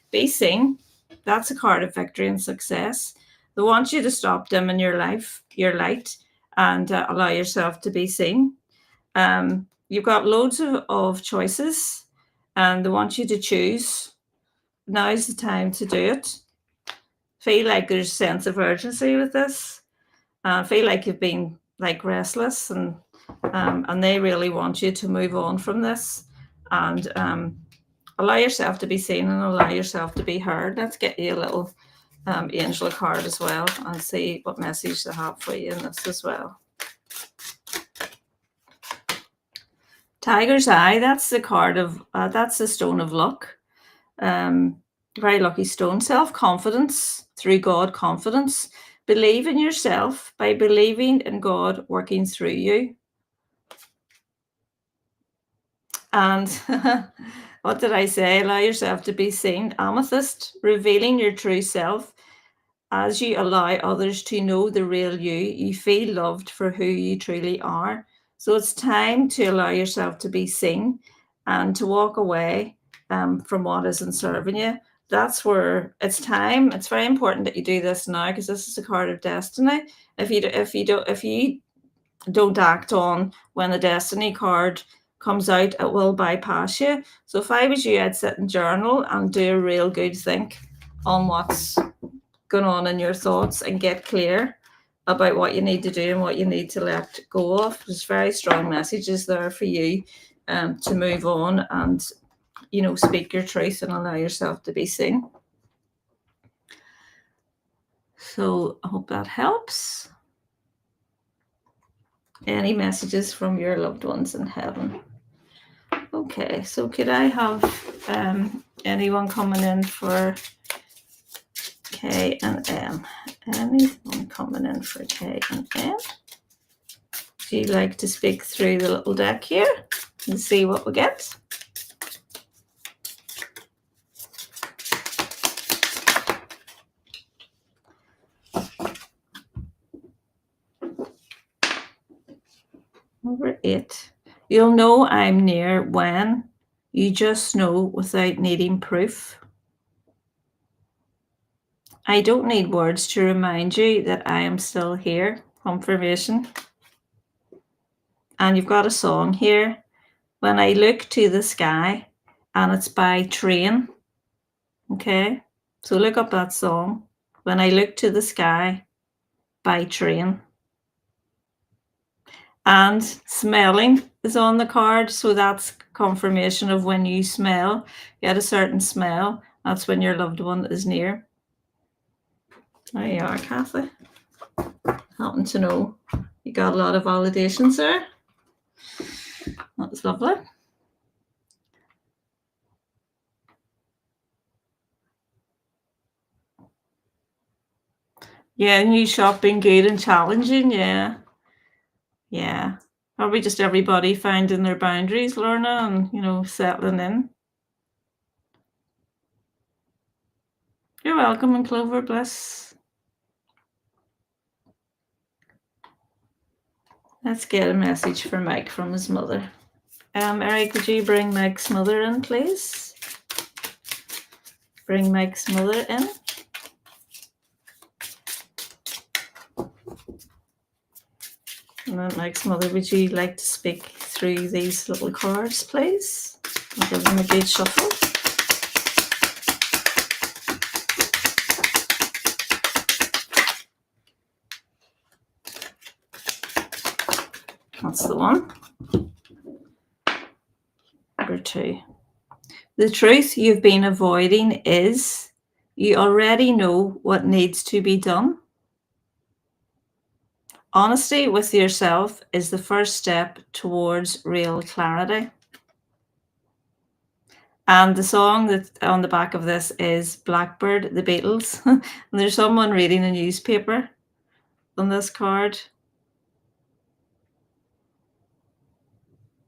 Be seen. That's a card of victory and success. They want you to stop dimming your light, and allow yourself to be seen. You've got loads of choices, and they want you to choose. Now's the time to do it. Feel like there's a sense of urgency with this. Feel like you've been like restless, and they really want you to move on from this, and allow yourself to be seen and allow yourself to be heard. Let's get you a little angel card as well and see what message they have for you in this as well. Tiger's Eye, that's the card of, that's the stone of luck. Very lucky stone. Self-confidence through God confidence. Believe in yourself by believing in God working through you. And what did I say? Allow yourself to be seen. Amethyst, revealing your true self. As you allow others to know the real you, you feel loved for who you truly are. So it's time to allow yourself to be seen and to walk away from what isn't serving you. That's where it's time. It's very important that you do this now, because this is a card of destiny. If you don't act on when the destiny card comes out, it will bypass you. So if I was you, I'd sit and journal and do a real good think on what's going on in your thoughts and get clear about what you need to do and what you need to let go of. There's very strong messages there for you to move on and, you know, speak your truth and allow yourself to be seen. So I hope that helps. Any messages from your loved ones in heaven? Okay, so could I have anyone coming in for K and M? Anyone coming in for K and M? Do you like to speak through the little deck here and see what we get? Number 8. You'll know I'm near when you just know without needing proof. I don't need words to remind you that I am still here. Confirmation. And you've got a song here. When I look to the sky, and it's by Train. Okay, so look up that song. When I look to the sky, by Train. And smelling is on the card, so that's confirmation of when you smell, get a certain smell, that's when your loved one is near. There you are, Kathy. Happen to know you got a lot of validations there. That's lovely. Yeah, new shopping, good and challenging, yeah. Yeah. Probably just everybody finding their boundaries, Lorna, and, you know, settling in. You're welcome, and Clover, bless. Let's get a message for Mike from his mother. Eric, could you bring Mike's mother in, please? Bring Mike's mother in. And then Mike's mother, would you like to speak through these little cards, please? I'll give them a good shuffle. That's the one. Number 2. The truth you've been avoiding is you already know what needs to be done. Honesty with yourself is the first step towards real clarity. And the song that's on the back of this is Blackbird, the Beatles. And there's someone reading a newspaper on this card.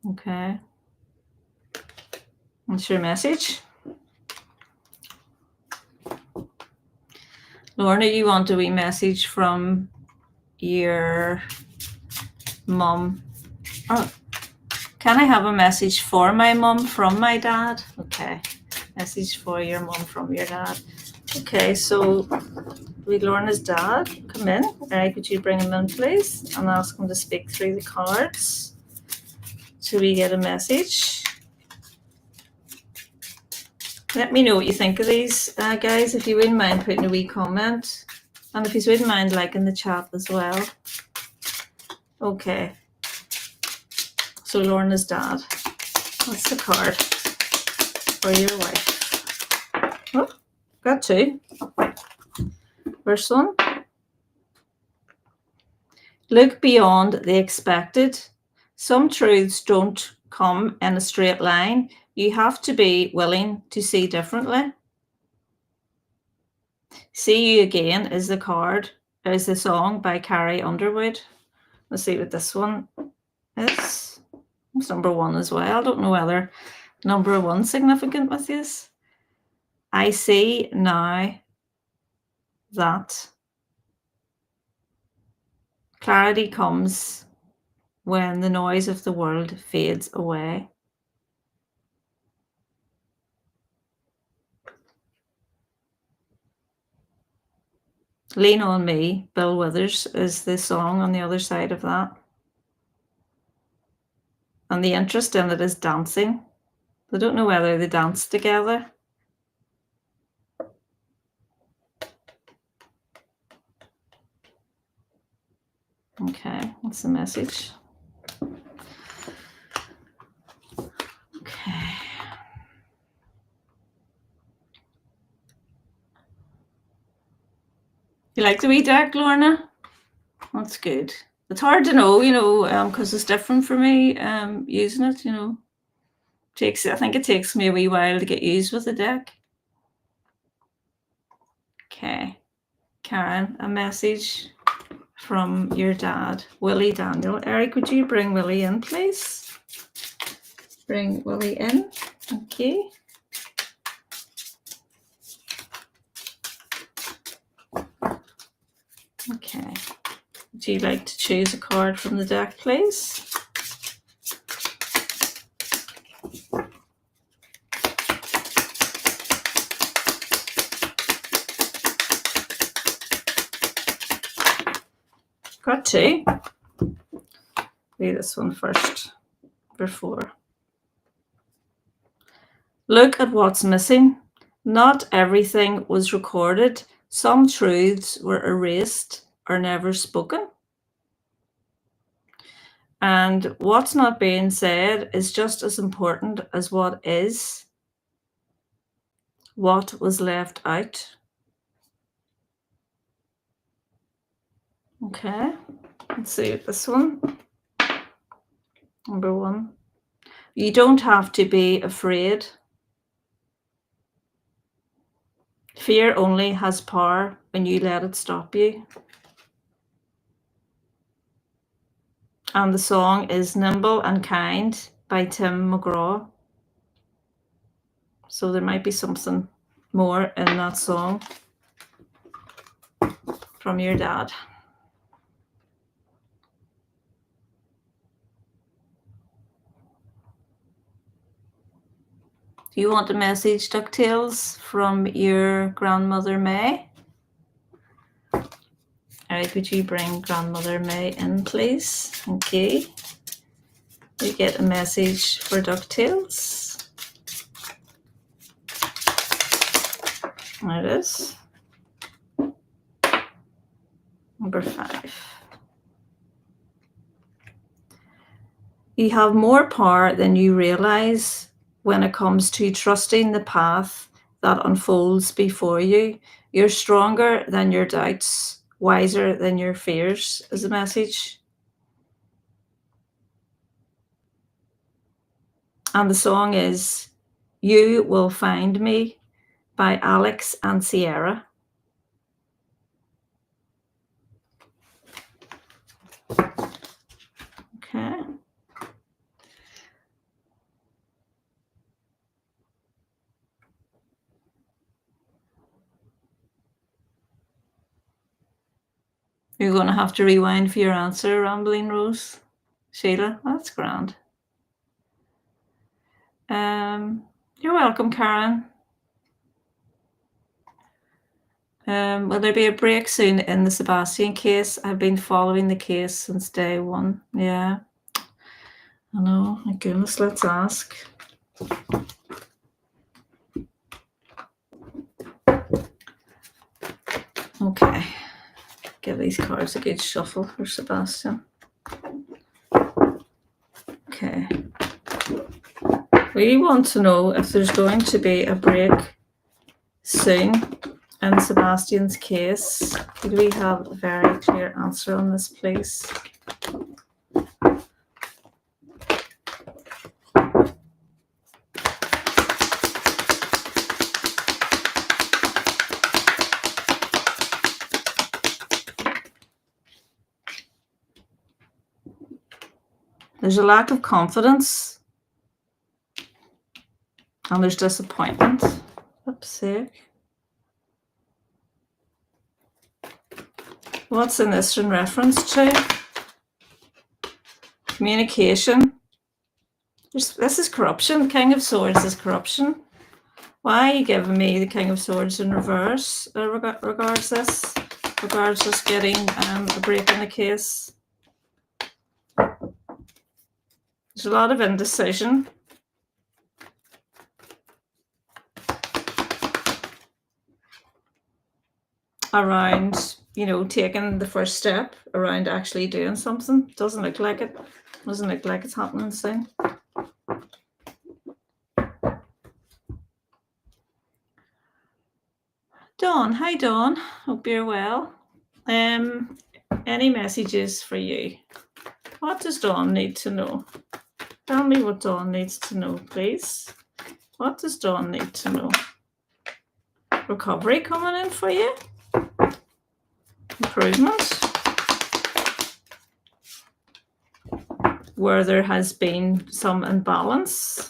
Okay. What's your message? Lorna, you want a wee message from your mum? Oh, can I have a message for my mum from my dad? Okay, message for your mum from your dad. Okay, so with Lorna's dad, come in. Could you bring him in, please, and ask him to speak through the cards so we get a message. Let me know what you think of these, guys, if you wouldn't mind putting a wee comment. And if you wouldn't mind liking the chat as well. Okay. So Lorna's dad. That's the card for your wife. Oh, got two. First one. Look beyond the expected. Some truths don't come in a straight line. You have to be willing to see differently. See You Again is the song by Carrie Underwood. Let's see what this one is. It's number one as well. I don't know whether number one's significant with this. I see now that clarity comes when the noise of the world fades away. Lean on Me, Bill Withers, is the song on the other side of that. And the interest in it is dancing. I don't know whether they dance together. Okay, what's the message? Okay. You like the wee deck, Lorna? That's good. It's hard to know, because it's different for me using it, I think it takes me a wee while to get used with the deck. Okay. Karen, a message from your dad, Willie Daniel. Eric, would you bring Willie in, please? Bring Willie in. Okay. Okay. Would you like to choose a card from the deck, please? Got two. Do this one first. Number 4. Look at what's missing. Not everything was recorded. Some truths were erased or never spoken. And what's not being said is just as important as what is. What was left out. Okay, let's see this one. Number 1. You don't have to be afraid. Fear only has power when you let it stop you. And the song is Nimble and Kind by Tim McGraw. So there might be something more in that song from your dad. Do you want a message, DuckTales, from your grandmother May? All right, would you bring grandmother May in, please? Okay. You get a message for DuckTales. There it is. Number 5. You have more power than you realize when it comes to trusting the path that unfolds before you. You're stronger than your doubts, wiser than your fears, is the message. And the song is You Will Find Me by Alex and Sierra. Okay. You're going to have to rewind for your answer, Rambling Rose. Sheila, that's grand. You're welcome, Karen. Will there be a break soon in the Sebastian case? I've been following the case since day one. Yeah. I know. My goodness, let's ask. these cards a good shuffle for Sebastian. Okay. We want to know if there's going to be a break soon in Sebastian's case. Could we have a very clear answer on this, please? There's a lack of confidence. And there's disappointment. Oops, sake. What's in this in reference to? Communication. This is corruption. King of Swords is corruption. Why are you giving me the King of Swords in reverse regards this getting a break in the case? There's a lot of indecision. Around, taking the first step around actually doing something. Doesn't look like it. Doesn't look like it's happening soon. Dawn, hi Dawn. Hope you're well. Any messages for you? What does Dawn need to know? Tell me what Dawn needs to know, please. What does Dawn need to know? Recovery coming in for you? Improvement? Where there has been some imbalance?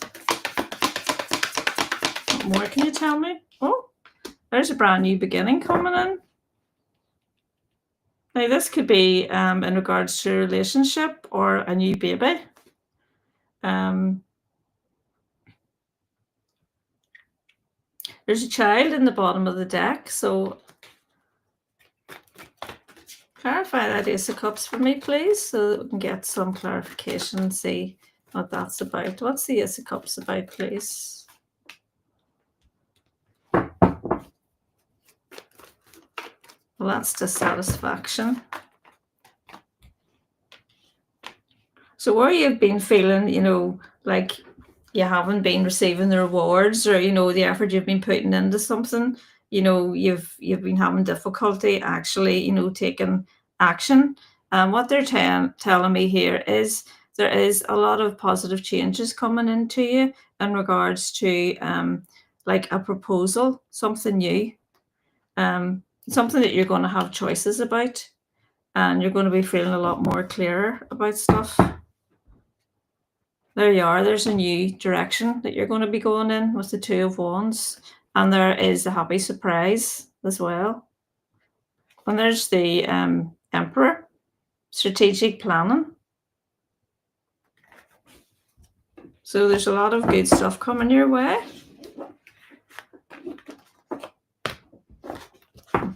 What more can you tell me? Oh, there's a brand new beginning coming in. Now, this could be in regards to a relationship or a new baby. There's a child in the bottom of the deck, so clarify that Ace of Cups for me, please, so that we can get some clarification and see what that's about. What's the Ace of Cups about, please? Well, that's dissatisfaction. So where you've been feeling, like you haven't been receiving the rewards or, the effort you've been putting into something, you've been having difficulty actually, taking action. What they're telling me here is there is a lot of positive changes coming into you in regards to like a proposal, something new, something that you're going to have choices about, and you're going to be feeling a lot more clearer about stuff. There you are. There's a new direction that you're going to be going in with the Two of Wands. And there is a happy surprise as well. And there's the Emperor, strategic planning. So there's a lot of good stuff coming your way.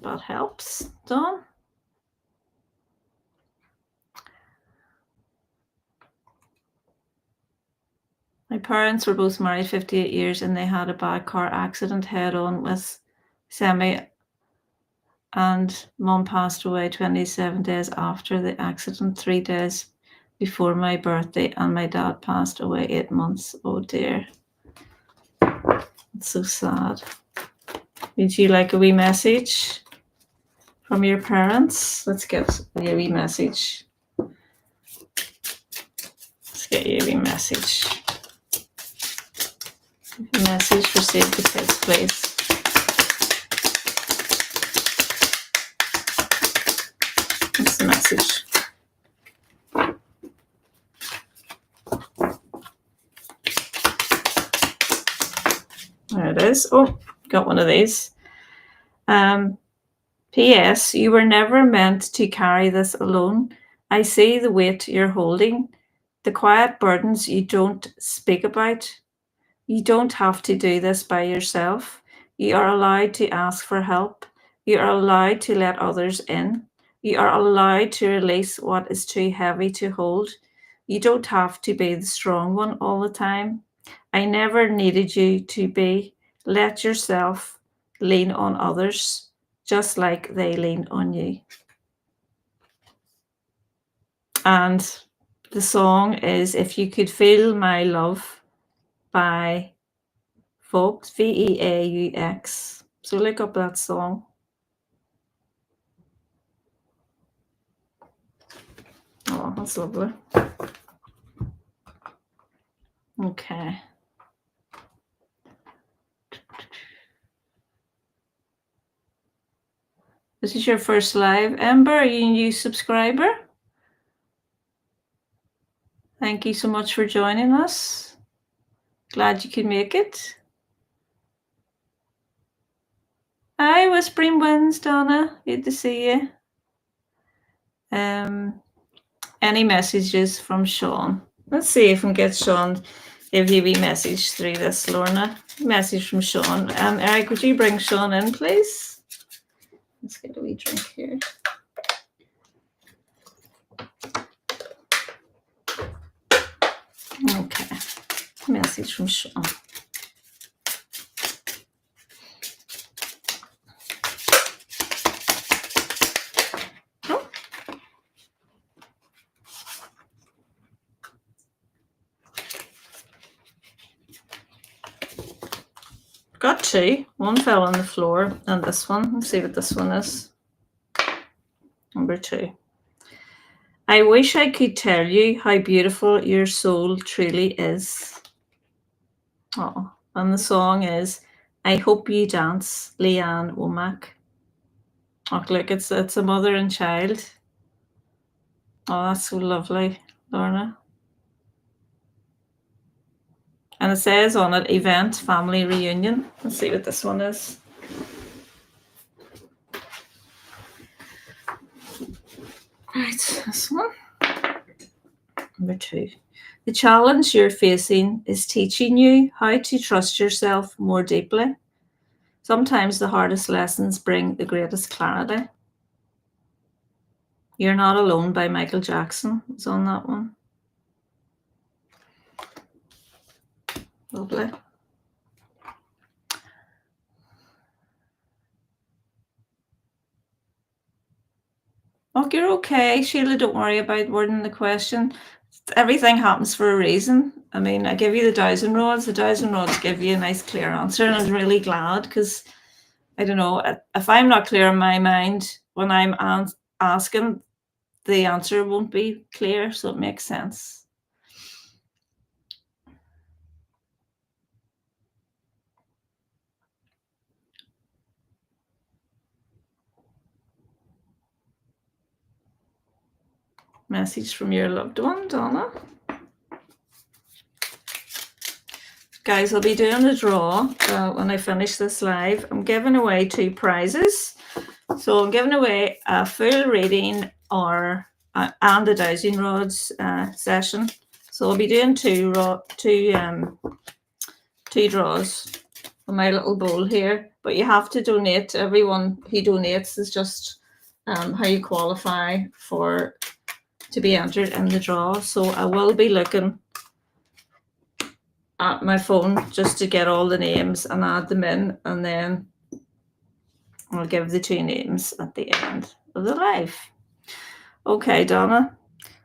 That helps, Dawn. My parents were both married 58 years and they had a bad car accident head-on with Semi, and Mum passed away 27 days after the accident, 3 days before my birthday, and my dad passed away 8 months. Oh dear. It's so sad. Would you like a wee message from your parents? Let's get a wee message. Let's get you a wee message. A message for Save the Kids, please. What's the message? There it is. Oh, got one of these. P.S. You were never meant to carry this alone. I see the weight you're holding, the quiet burdens you don't speak about. You don't have to do this by yourself. You are allowed to ask for help. You are allowed to let others in. You are allowed to release what is too heavy to hold. You don't have to be the strong one all the time. I never needed you to be. Let yourself lean on others, just like they lean on you. And the song is If You Could Feel My Love by Vaux, Veaux. So look up that song. Oh, that's lovely. Okay. This is your first live. Ember, are you a new subscriber? Thank you so much for joining us. Glad you could make it. Hi, Whispering Winds, Donna. Good to see you. Any messages from Sean? Let's see if we can get Sean. Give you a wee message through this, Lorna. Message from Sean. Eric, would you bring Sean in, please? Let's get a wee drink here. Okay. Message from Sean. Oh. Got two. One fell on the floor, and this one. Let's see what this one is. Number 2. I wish I could tell you how beautiful your soul truly is. Oh, and the song is I Hope You Dance, Leanne Womack. Oh, look, it's a mother and child. Oh, that's so lovely, Lorna. And it says on it, event, family reunion. Let's see what this one is. Right, this one. Number 2. The challenge you're facing is teaching you how to trust yourself more deeply. Sometimes the hardest lessons bring the greatest clarity. You're Not Alone by Michael Jackson is on that one. Lovely. Oh, you're okay, Sheila. Don't worry about wording the question. Everything happens for a reason. I mean, I give you the dowsing rods. The dowsing rods give you a nice, clear answer, and I'm really glad because I don't know if I'm not clear in my mind when I'm asking, the answer won't be clear, so it makes sense. Message from your loved one, Donna. Guys, I'll be doing a draw when I finish this live. I'm giving away 2 prizes. So I'm giving away a full reading and the dowsing rods session. So I'll be doing two draws on my little bowl here. But you have to donate. Everyone who donates is just how you qualify to be entered in the draw. So I will be looking at my phone just to get all the names and add them in, and then I'll give the 2 names at the end of the live. Okay, Donna,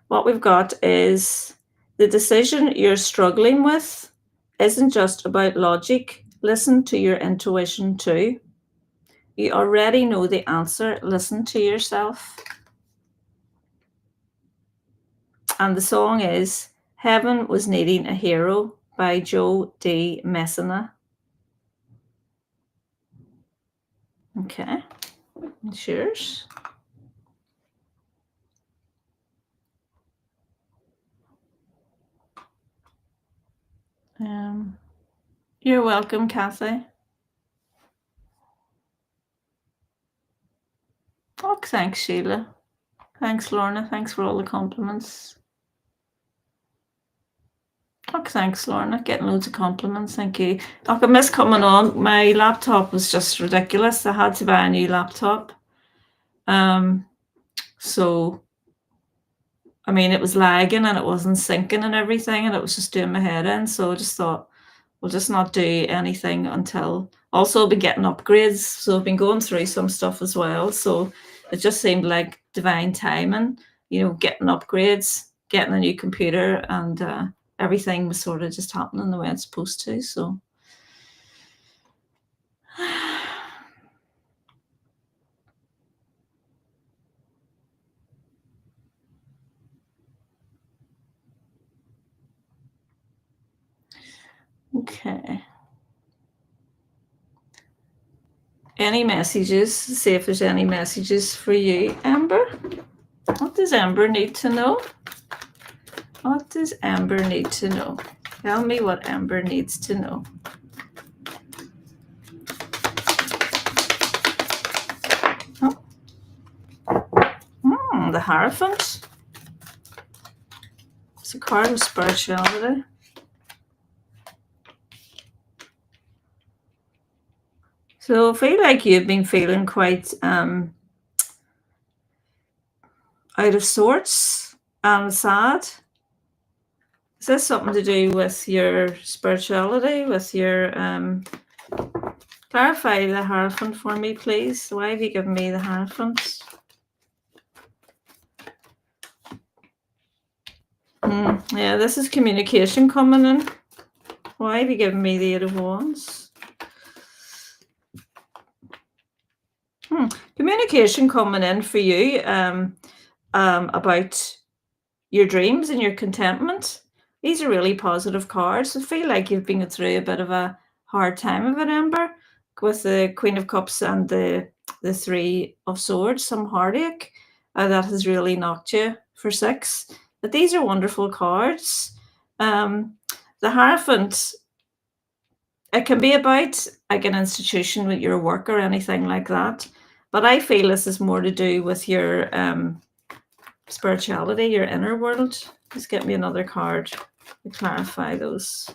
what we've got is the decision you're struggling with isn't just about logic. Listen to your intuition too. You already know the answer. Listen to yourself. And the song is Heaven Was Needing a Hero by Joe D. Messina. Okay, it's yours. You're welcome, Kathy. Oh, thanks, Sheila. Thanks, Lorna. Thanks for all the compliments. Oh, thanks, Lorna. Getting loads of compliments. Thank you. Oh, I miss coming on. My laptop was just ridiculous. I had to buy a new laptop. So, I mean, it was lagging and it wasn't syncing and everything, and it was just doing my head in. So I just thought, we'll just not do anything until. Also, I've been getting upgrades, so I've been going through some stuff as well. So it just seemed like divine timing. you know, getting upgrades, getting a new computer, and everything was sort of just happening the way it's supposed to. So okay. Any messages? See if there's any messages for you, Amber. What does Amber need to know? What does Amber need to know? Tell me what Amber needs to know. Oh. The Hierophant. It's a card of spirituality. So I feel like you've been feeling quite out of sorts and sad. Is this something to do with your spirituality, with your clarify the Hierophant for me, please? Why have you given me the Hierophant? Yeah, this is communication coming in. Why have you given me the Eight of Wands? Communication coming in for you about your dreams and your contentment. These are really positive cards. I feel like you've been through a bit of a hard time of it, Amber, with the Queen of Cups and the Three of Swords, some heartache that has really knocked you for 6. But these are wonderful cards. The Hierophant, it can be about like an institution with your work or anything like that. But I feel this is more to do with your spirituality, your inner world. Let's get me another card to clarify those.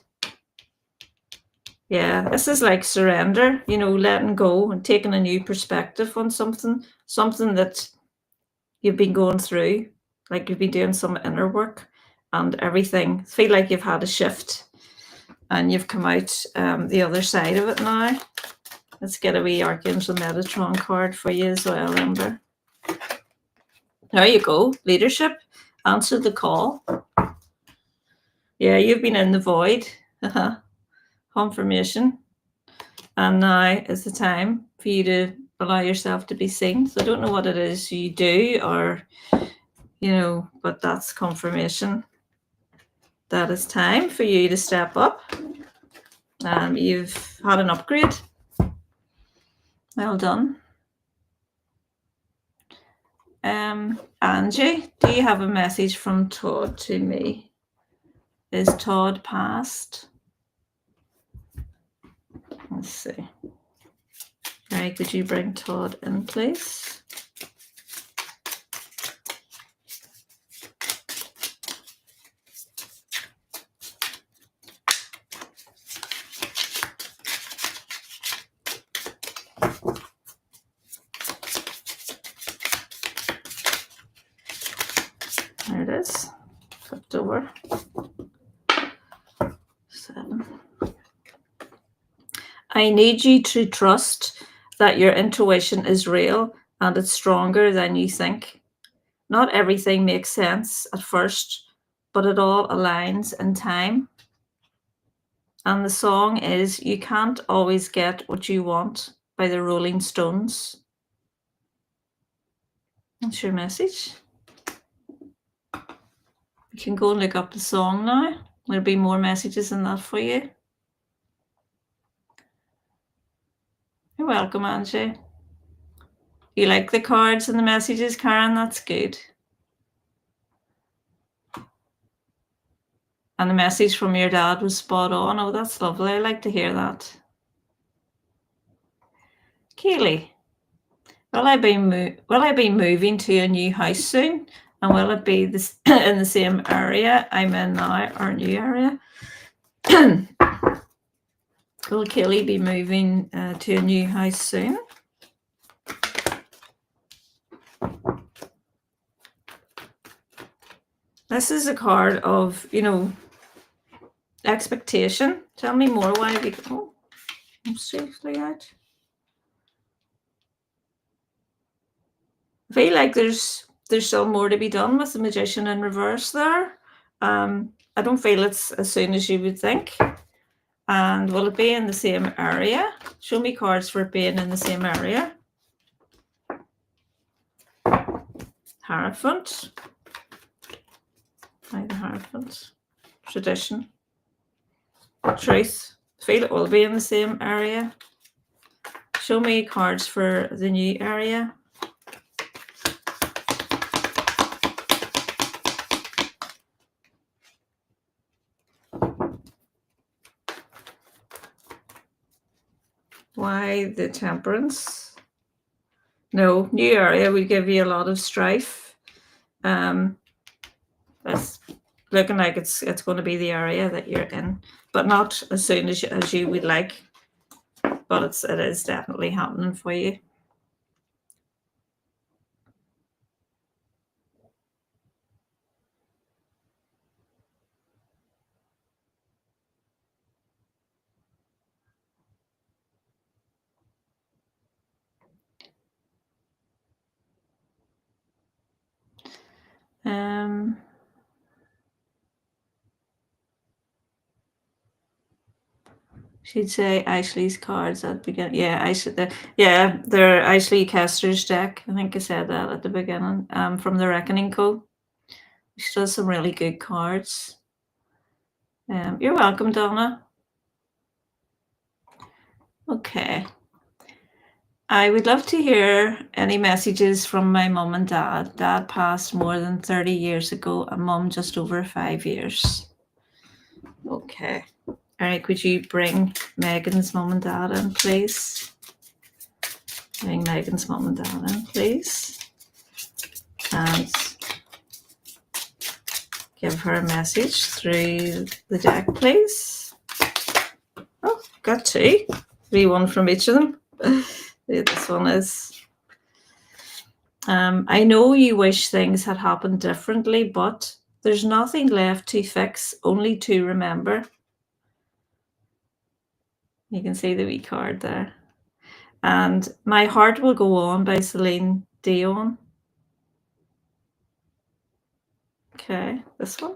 Yeah, this is like surrender, you know, letting go and taking a new perspective on something that you've been going through, like you've been doing some inner work and everything. I feel like you've had a shift and you've come out the other side of it now. Let's get a wee Archangel Metatron card for you as well, Amber. There you go. Leadership. Answer the call. Yeah, you've been in the void. Confirmation. And now is the time for you to allow yourself to be seen. So I don't know what it is you do or, you know, but that's confirmation. That is time for you to step up. You've had an upgrade. Well done. Angie, do you have a message from Todd to me? Is Todd passed? Let's see. Right, could you bring Todd in, please? There it is. Flipped over. 7. I need you to trust that your intuition is real and it's stronger than you think. Not everything makes sense at first, but it all aligns in time. And the song is You Can't Always Get What You Want by the Rolling Stones. That's your message. You can go and look up the song now. There'll be more messages than that for you. You're welcome, Angie. You like the cards and the messages, Karen? That's good. And the message from your dad was spot on. Oh, that's lovely. I like to hear that. Kaylee, will I be moving to a new house soon? And will it be this in the same area I'm in now, or new area? Will Kaylee be moving to a new house soon? This is a card of, you know, expectation. Tell me more. Why have you... Oh, I'm safely out. I feel like there's there's still more to be done with the Magician in reverse there. I don't feel it's as soon as you would think. And will it be in the same area? Show me cards for it being in the same area. Hierophant. Why the Hierophant? Tradition. Truth. Feel it will be in the same area. Show me cards for the new area. Why the Temperance? No, new area would give you a lot of strife. That's looking like it's going to be the area that you're in, but not as soon as you would like. But it is definitely happening for you. She'd say Ashley's cards at the beginning. Yeah, they're Ashley Kester's deck. I think I said that at the beginning. From the Reckoning Code. She does some really good cards. You're welcome, Donna. Okay. I would love to hear any messages from my mum and dad. Dad passed more than 30 years ago, and mum just over 5 years. Okay. Eric, would you bring Megan's mum and dad in, please? Bring Megan's mum and dad in, please. And give her a message through the deck, please. Oh, got two. One from each of them. This one is. I know you wish things had happened differently, but there's nothing left to fix, only to remember. You can see the wee card there. And My Heart Will Go On by Celine Dion. Okay, this one.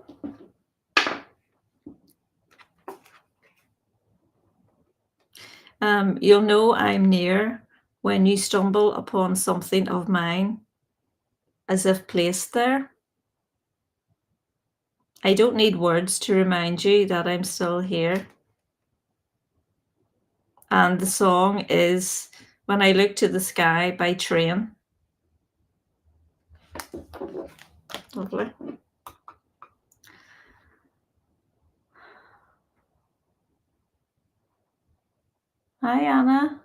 You'll know I'm near when you stumble upon something of mine, as if placed there. I don't need words to remind you that I'm still here. And the song is When I Look to the Sky by Train. Lovely. Hi, Anna.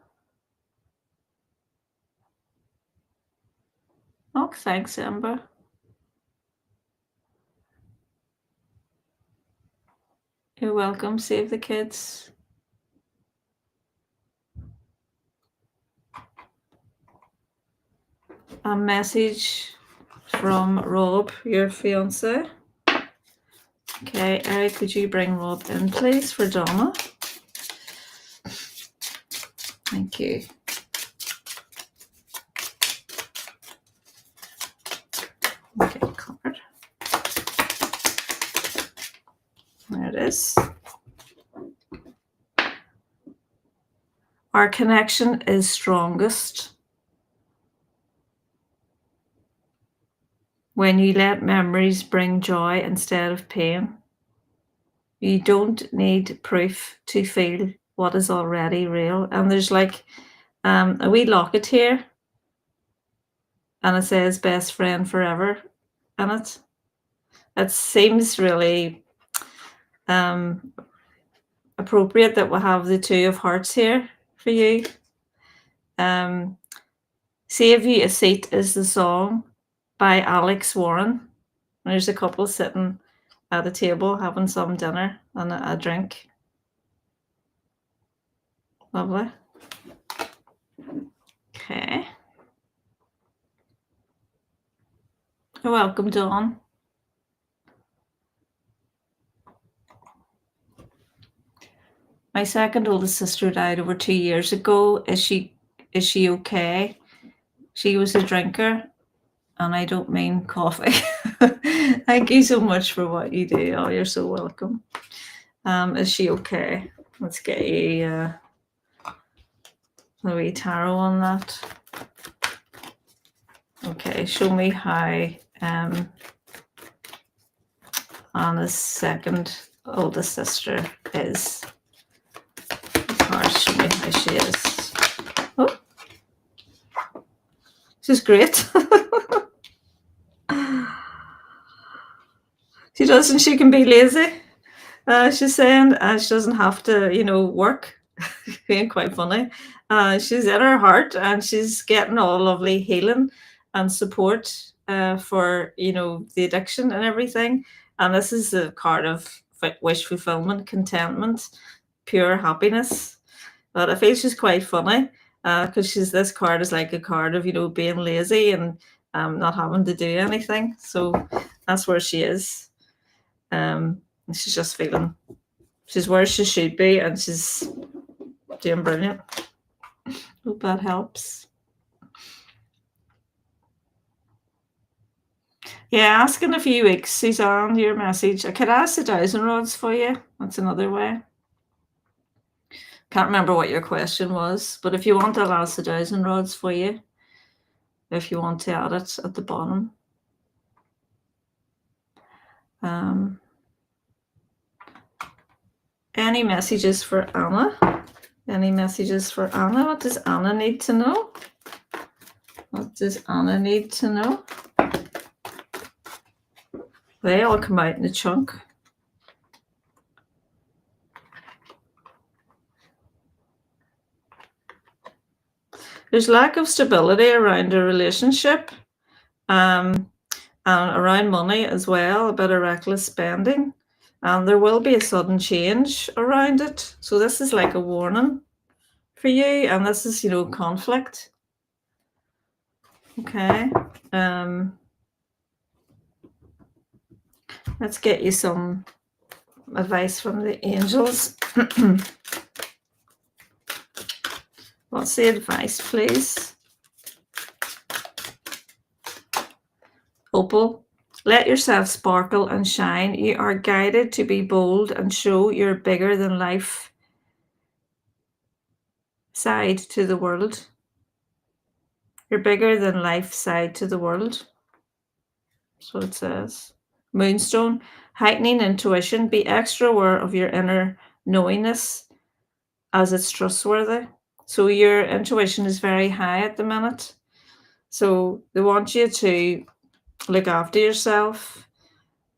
Oh, thanks, Amber. You're welcome. Save the kids. A message from Rob, your fiance. Okay, Eric, could you bring Rob in, please, for Donna? Thank you. Okay, card. There it is. Our connection is strongest when you let memories bring joy instead of pain. You don't need proof to feel what is already real. And there's like a wee locket here, and it says best friend forever in it. It seems really appropriate that we'll have the Two of Hearts here for you. Save You a Seat is the song by Alex Warren. There's a couple sitting at a table having some dinner and a drink. Lovely. Okay. You're welcome, Dawn. My second oldest sister died over 2 years ago. Is she okay? She was a drinker And I don't mean coffee. Thank you so much for what you do. Oh, you're so welcome. Is she okay? Let's get you a wee tarot on that. Okay, show me how Anna's second oldest sister is. Cards show me how she is. Oh, she's great. She doesn't. She can be lazy. She's saying she doesn't have to, work. Being quite funny. She's in her heart and she's getting all lovely healing and support for, the addiction and everything. And this is a card of wish fulfillment, contentment, pure happiness. But I feel she's quite funny because this card is like a card of, being lazy and not having to do anything. So that's where she is. She's just feeling she's where she should be and she's doing brilliant. Hope that helps. Yeah, ask in a few weeks, Suzanne, your message. I could ask the 1,000 rods for you. That's another way. Can't remember what your question was, but if you want, I'll ask the 1,000 rods for you. If you want to add it at the bottom. Any messages for Anna? Any messages for Anna? What does Anna need to know? What does Anna need to know? They all come out in a chunk. There's lack of stability around a relationship and around money as well, a bit of reckless spending. And there will be a sudden change around it. So this is like a warning for you. And this is, conflict. Okay. Let's get you some advice from the angels. What's the advice, please? Opal, let yourself sparkle and shine. You are guided to be bold and show your bigger than life side to the world. Your bigger than life side to the world. That's what it says. Moonstone, heightening intuition. Be extra aware of your inner knowingness as it's trustworthy. So your intuition is very high at the minute. So they want you to look after yourself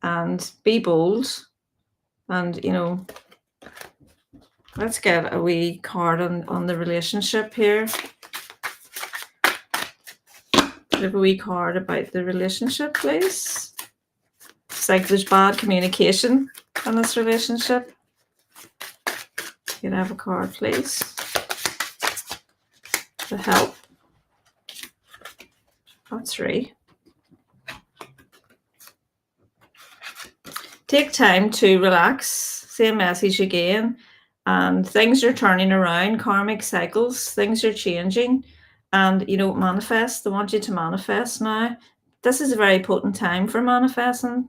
and be bold. And, let's get a wee card on the relationship here. Give a wee card about the relationship, please. It's like there's bad communication in this relationship. You can have a card, please, to help. That's 3. Take time to relax. Same message again. And things are turning around, karmic cycles, things are changing. And, manifest. They want you to manifest now. This is a very potent time for manifesting,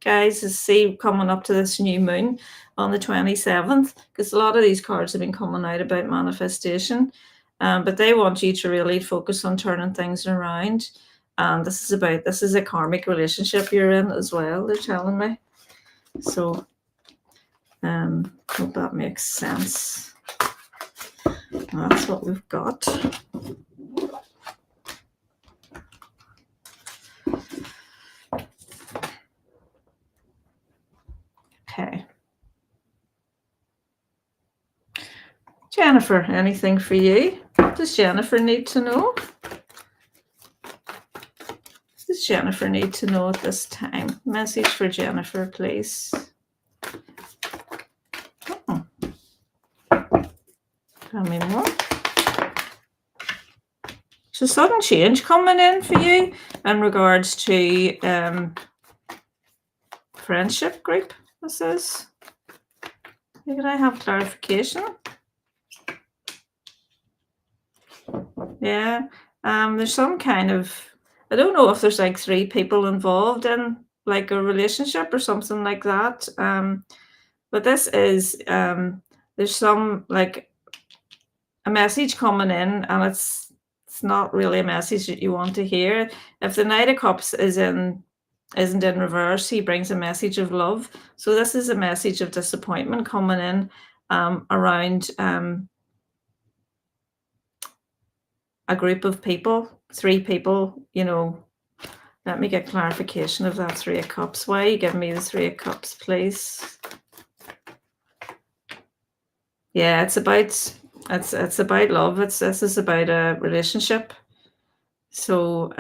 guys. See, coming up to this new moon on the 27th, because a lot of these cards have been coming out about manifestation. But they want you to really focus on turning things around. And this is a karmic relationship you're in as well, they're telling me. So, hope that makes sense. That's what we've got. Okay. Jennifer, anything for you? What does Jennifer need to know? What does Jennifer need to know at this time? Message for Jennifer, please. Tell me more. So sudden change coming in for you in regards to friendship group, this is. Can I have clarification? Yeah. There's some kind of I don't know if there's like three people involved in like a relationship or something like that. But this is there's some like a message coming in, and it's not really a message that you want to hear. If the Knight of Cups isn't in reverse, he brings a message of love. So this is a message of disappointment coming in around a group of people, three people, you know. Let me get clarification of that Three of Cups. Why are you giving me the Three of Cups, please? Yeah, it's about love. This is about a relationship. So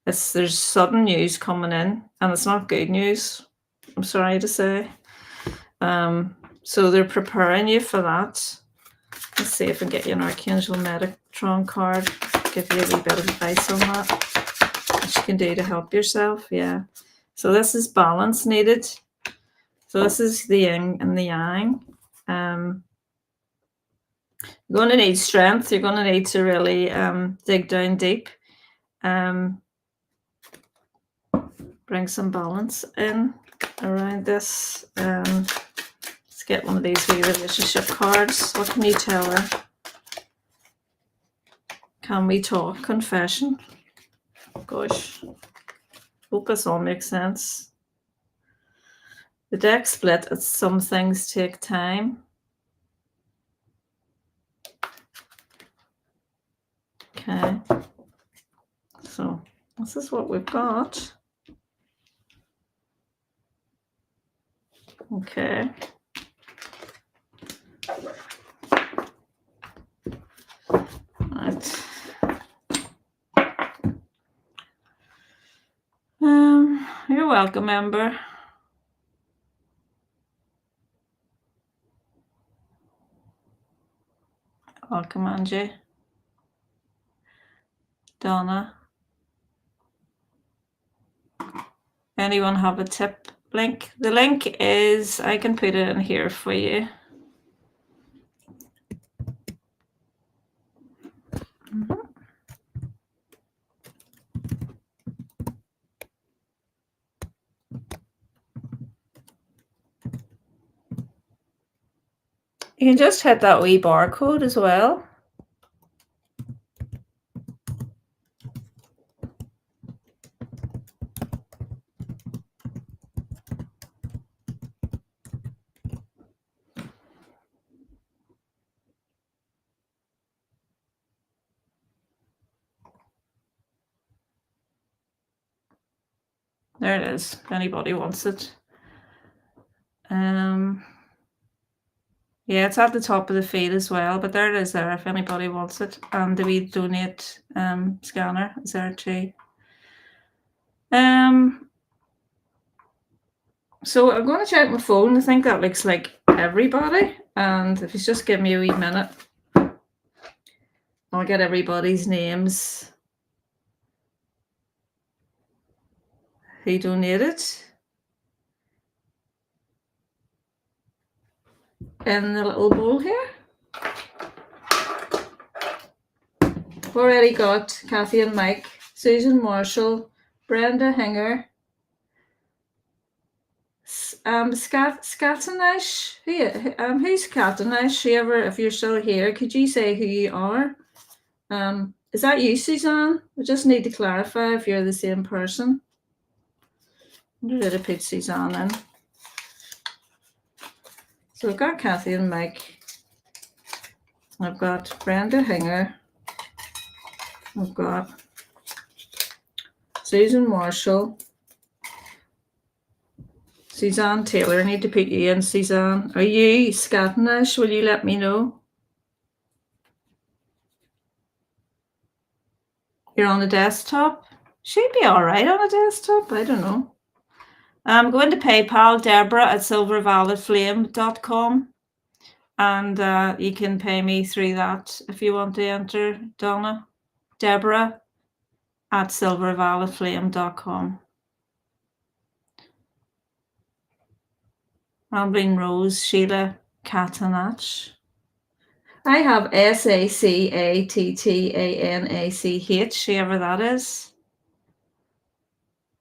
there's sudden news coming in, and it's not good news, I'm sorry to say. So they're preparing you for that. Let's see if I can get you an Archangel Metatron card, give you a wee bit of advice on that, what you can do to help yourself. Yeah. So this is balance needed. So this is the yin and the yang. You're going to need strength. You're going to need to really dig down deep. Bring some balance in around this. Let's get one of these wee relationship cards. What can you tell her? Can we talk? Confession. Gosh. Hope this all makes sense. The deck split. It's some things take time. Okay. So this is what we've got. Okay. Right. You're welcome, Ember. Welcome, Angie. Donna. Anyone have a tip link? The link is, I can put it in here for you. You can just hit that wee barcode as well. There it is, if anybody wants it. Yeah, it's at the top of the feed as well, but there it is there if anybody wants it. And the wee donate scanner is there too. So I'm going to check my phone. I think that looks like everybody. And if you just give me a wee minute, I'll get everybody's names who donated in the little bowl here. Already got Kathy and Mike, Susan Marshall, Brenda Hinger, Scatanash. Who's Scatanash? If you're still here, could you say who you are? Is that you, Suzanne? I just need to clarify if you're the same person. I'm going to put Suzanne in. So I've got Kathy and Mike. I've got Brenda Hinger. I've got Susan Marshall. Suzanne Taylor. I need to put you in, Suzanne. Are you Scatanish? Will you let me know? You're on the desktop? Should be all right on a desktop. I don't know. I'm going to PayPal, Deborah at silvervioletflame.com. And you can pay me through that if you want to enter, Donna. Deborah at silvervioletflame.com. Rambling Rose, Sheila Catanach. I have SACATTANACH, whoever that is.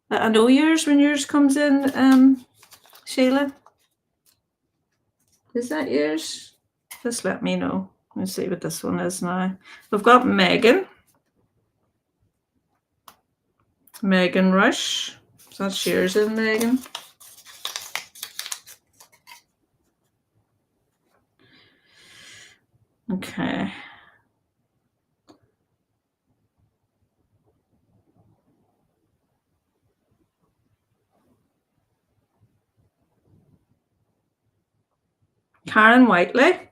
I know yours when yours comes in, Sheila. Is that yours? Just let me know. Let's see what this one is now. We've got Megan. Megan Rush. That's yours in, Megan. Okay. Karen Whiteley.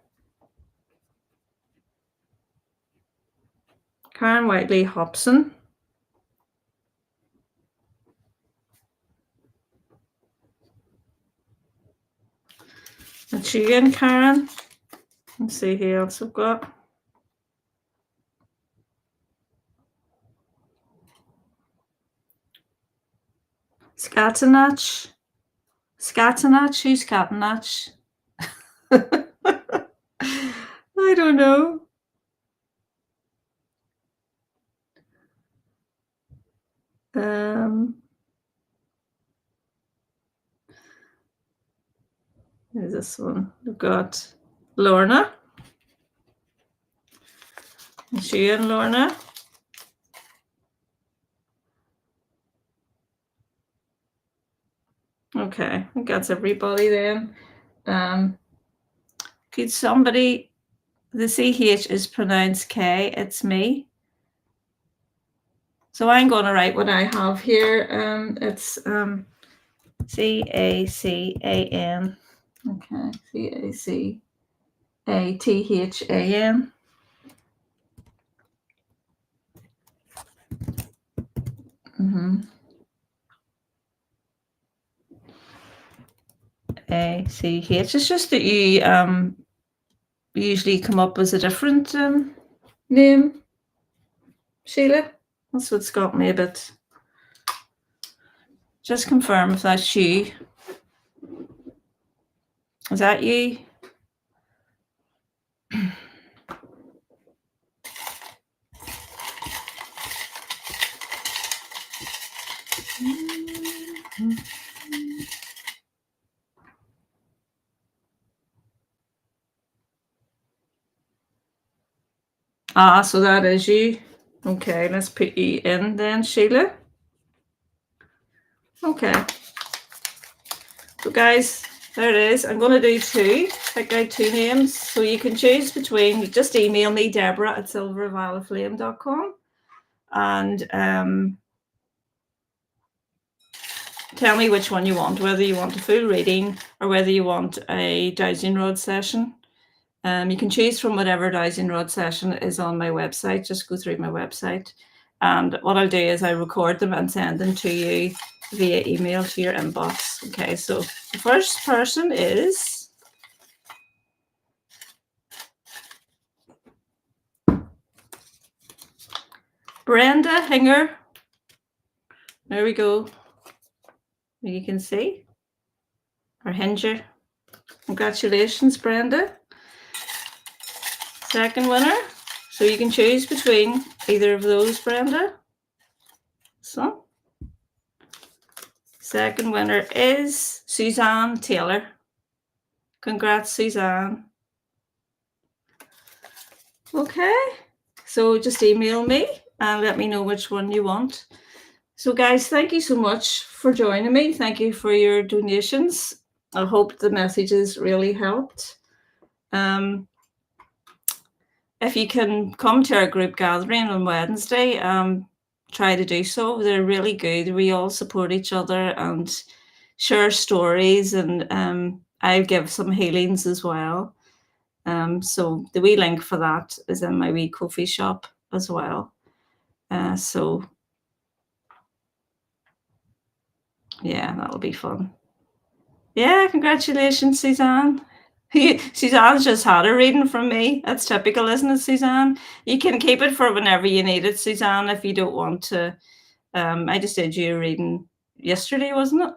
Karen Whiteley Hobson. That's you again, Karen. Let's see who else I've got. Scatanach. Scatanach? Who's Scatanach? I don't know. Who's this one? We've got Lorna. Is she in, Lorna? Okay, I think that's everybody then. Could somebody, the CH is pronounced K, it's me. So I'm going to write what I have here. It's CACAN. Okay, CACATHAN. ACH. It's just that you usually come up as a different name, Sheila. That's what's got me a bit. Just confirm if that's you. Is that you? Ah, so that is you. Okay, let's put you in then, Sheila. Okay. So guys, there it is. I'm going to do two. Pick out two names. So you can choose between, just email me, DEBORAH@silvervioletflame.com, and tell me which one you want, whether you want a full reading or whether you want a dowsing rod session. You can choose from whatever dowsing rod session is on my website. Just go through my website. And what I'll do is I record them and send them to you via email to your inbox. Okay, so the first person is Brenda Hinger. There we go. You can see. Or Hinger. Congratulations, Brenda. Second winner. So you can choose between either of those, Brenda. So, second winner is Suzanne Taylor. Congrats, Suzanne. Okay, so just email me and let me know which one you want. So guys, thank you so much for joining me. Thank you for your donations. I hope the messages really helped. If you can come to our group gathering on Wednesday, try to do so. They're really good. We all support each other and share stories, and I give some healings as well. So the wee link for that is in my wee coffee shop as well. So yeah, that'll be fun. Yeah, congratulations, Suzanne. Suzanne's just had a reading from me. That's typical, isn't it, Suzanne? You can keep it for whenever you need it, Suzanne, if you don't want to. I just did you a reading yesterday, wasn't it?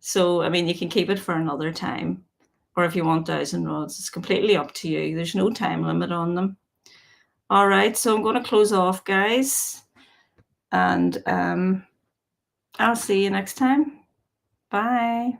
So, I mean, you can keep it for another time. or if you want 1,000 rods. It's completely up to you. There's no time limit on them. All right, so I'm going to close off, guys, and I'll see you next time. Bye.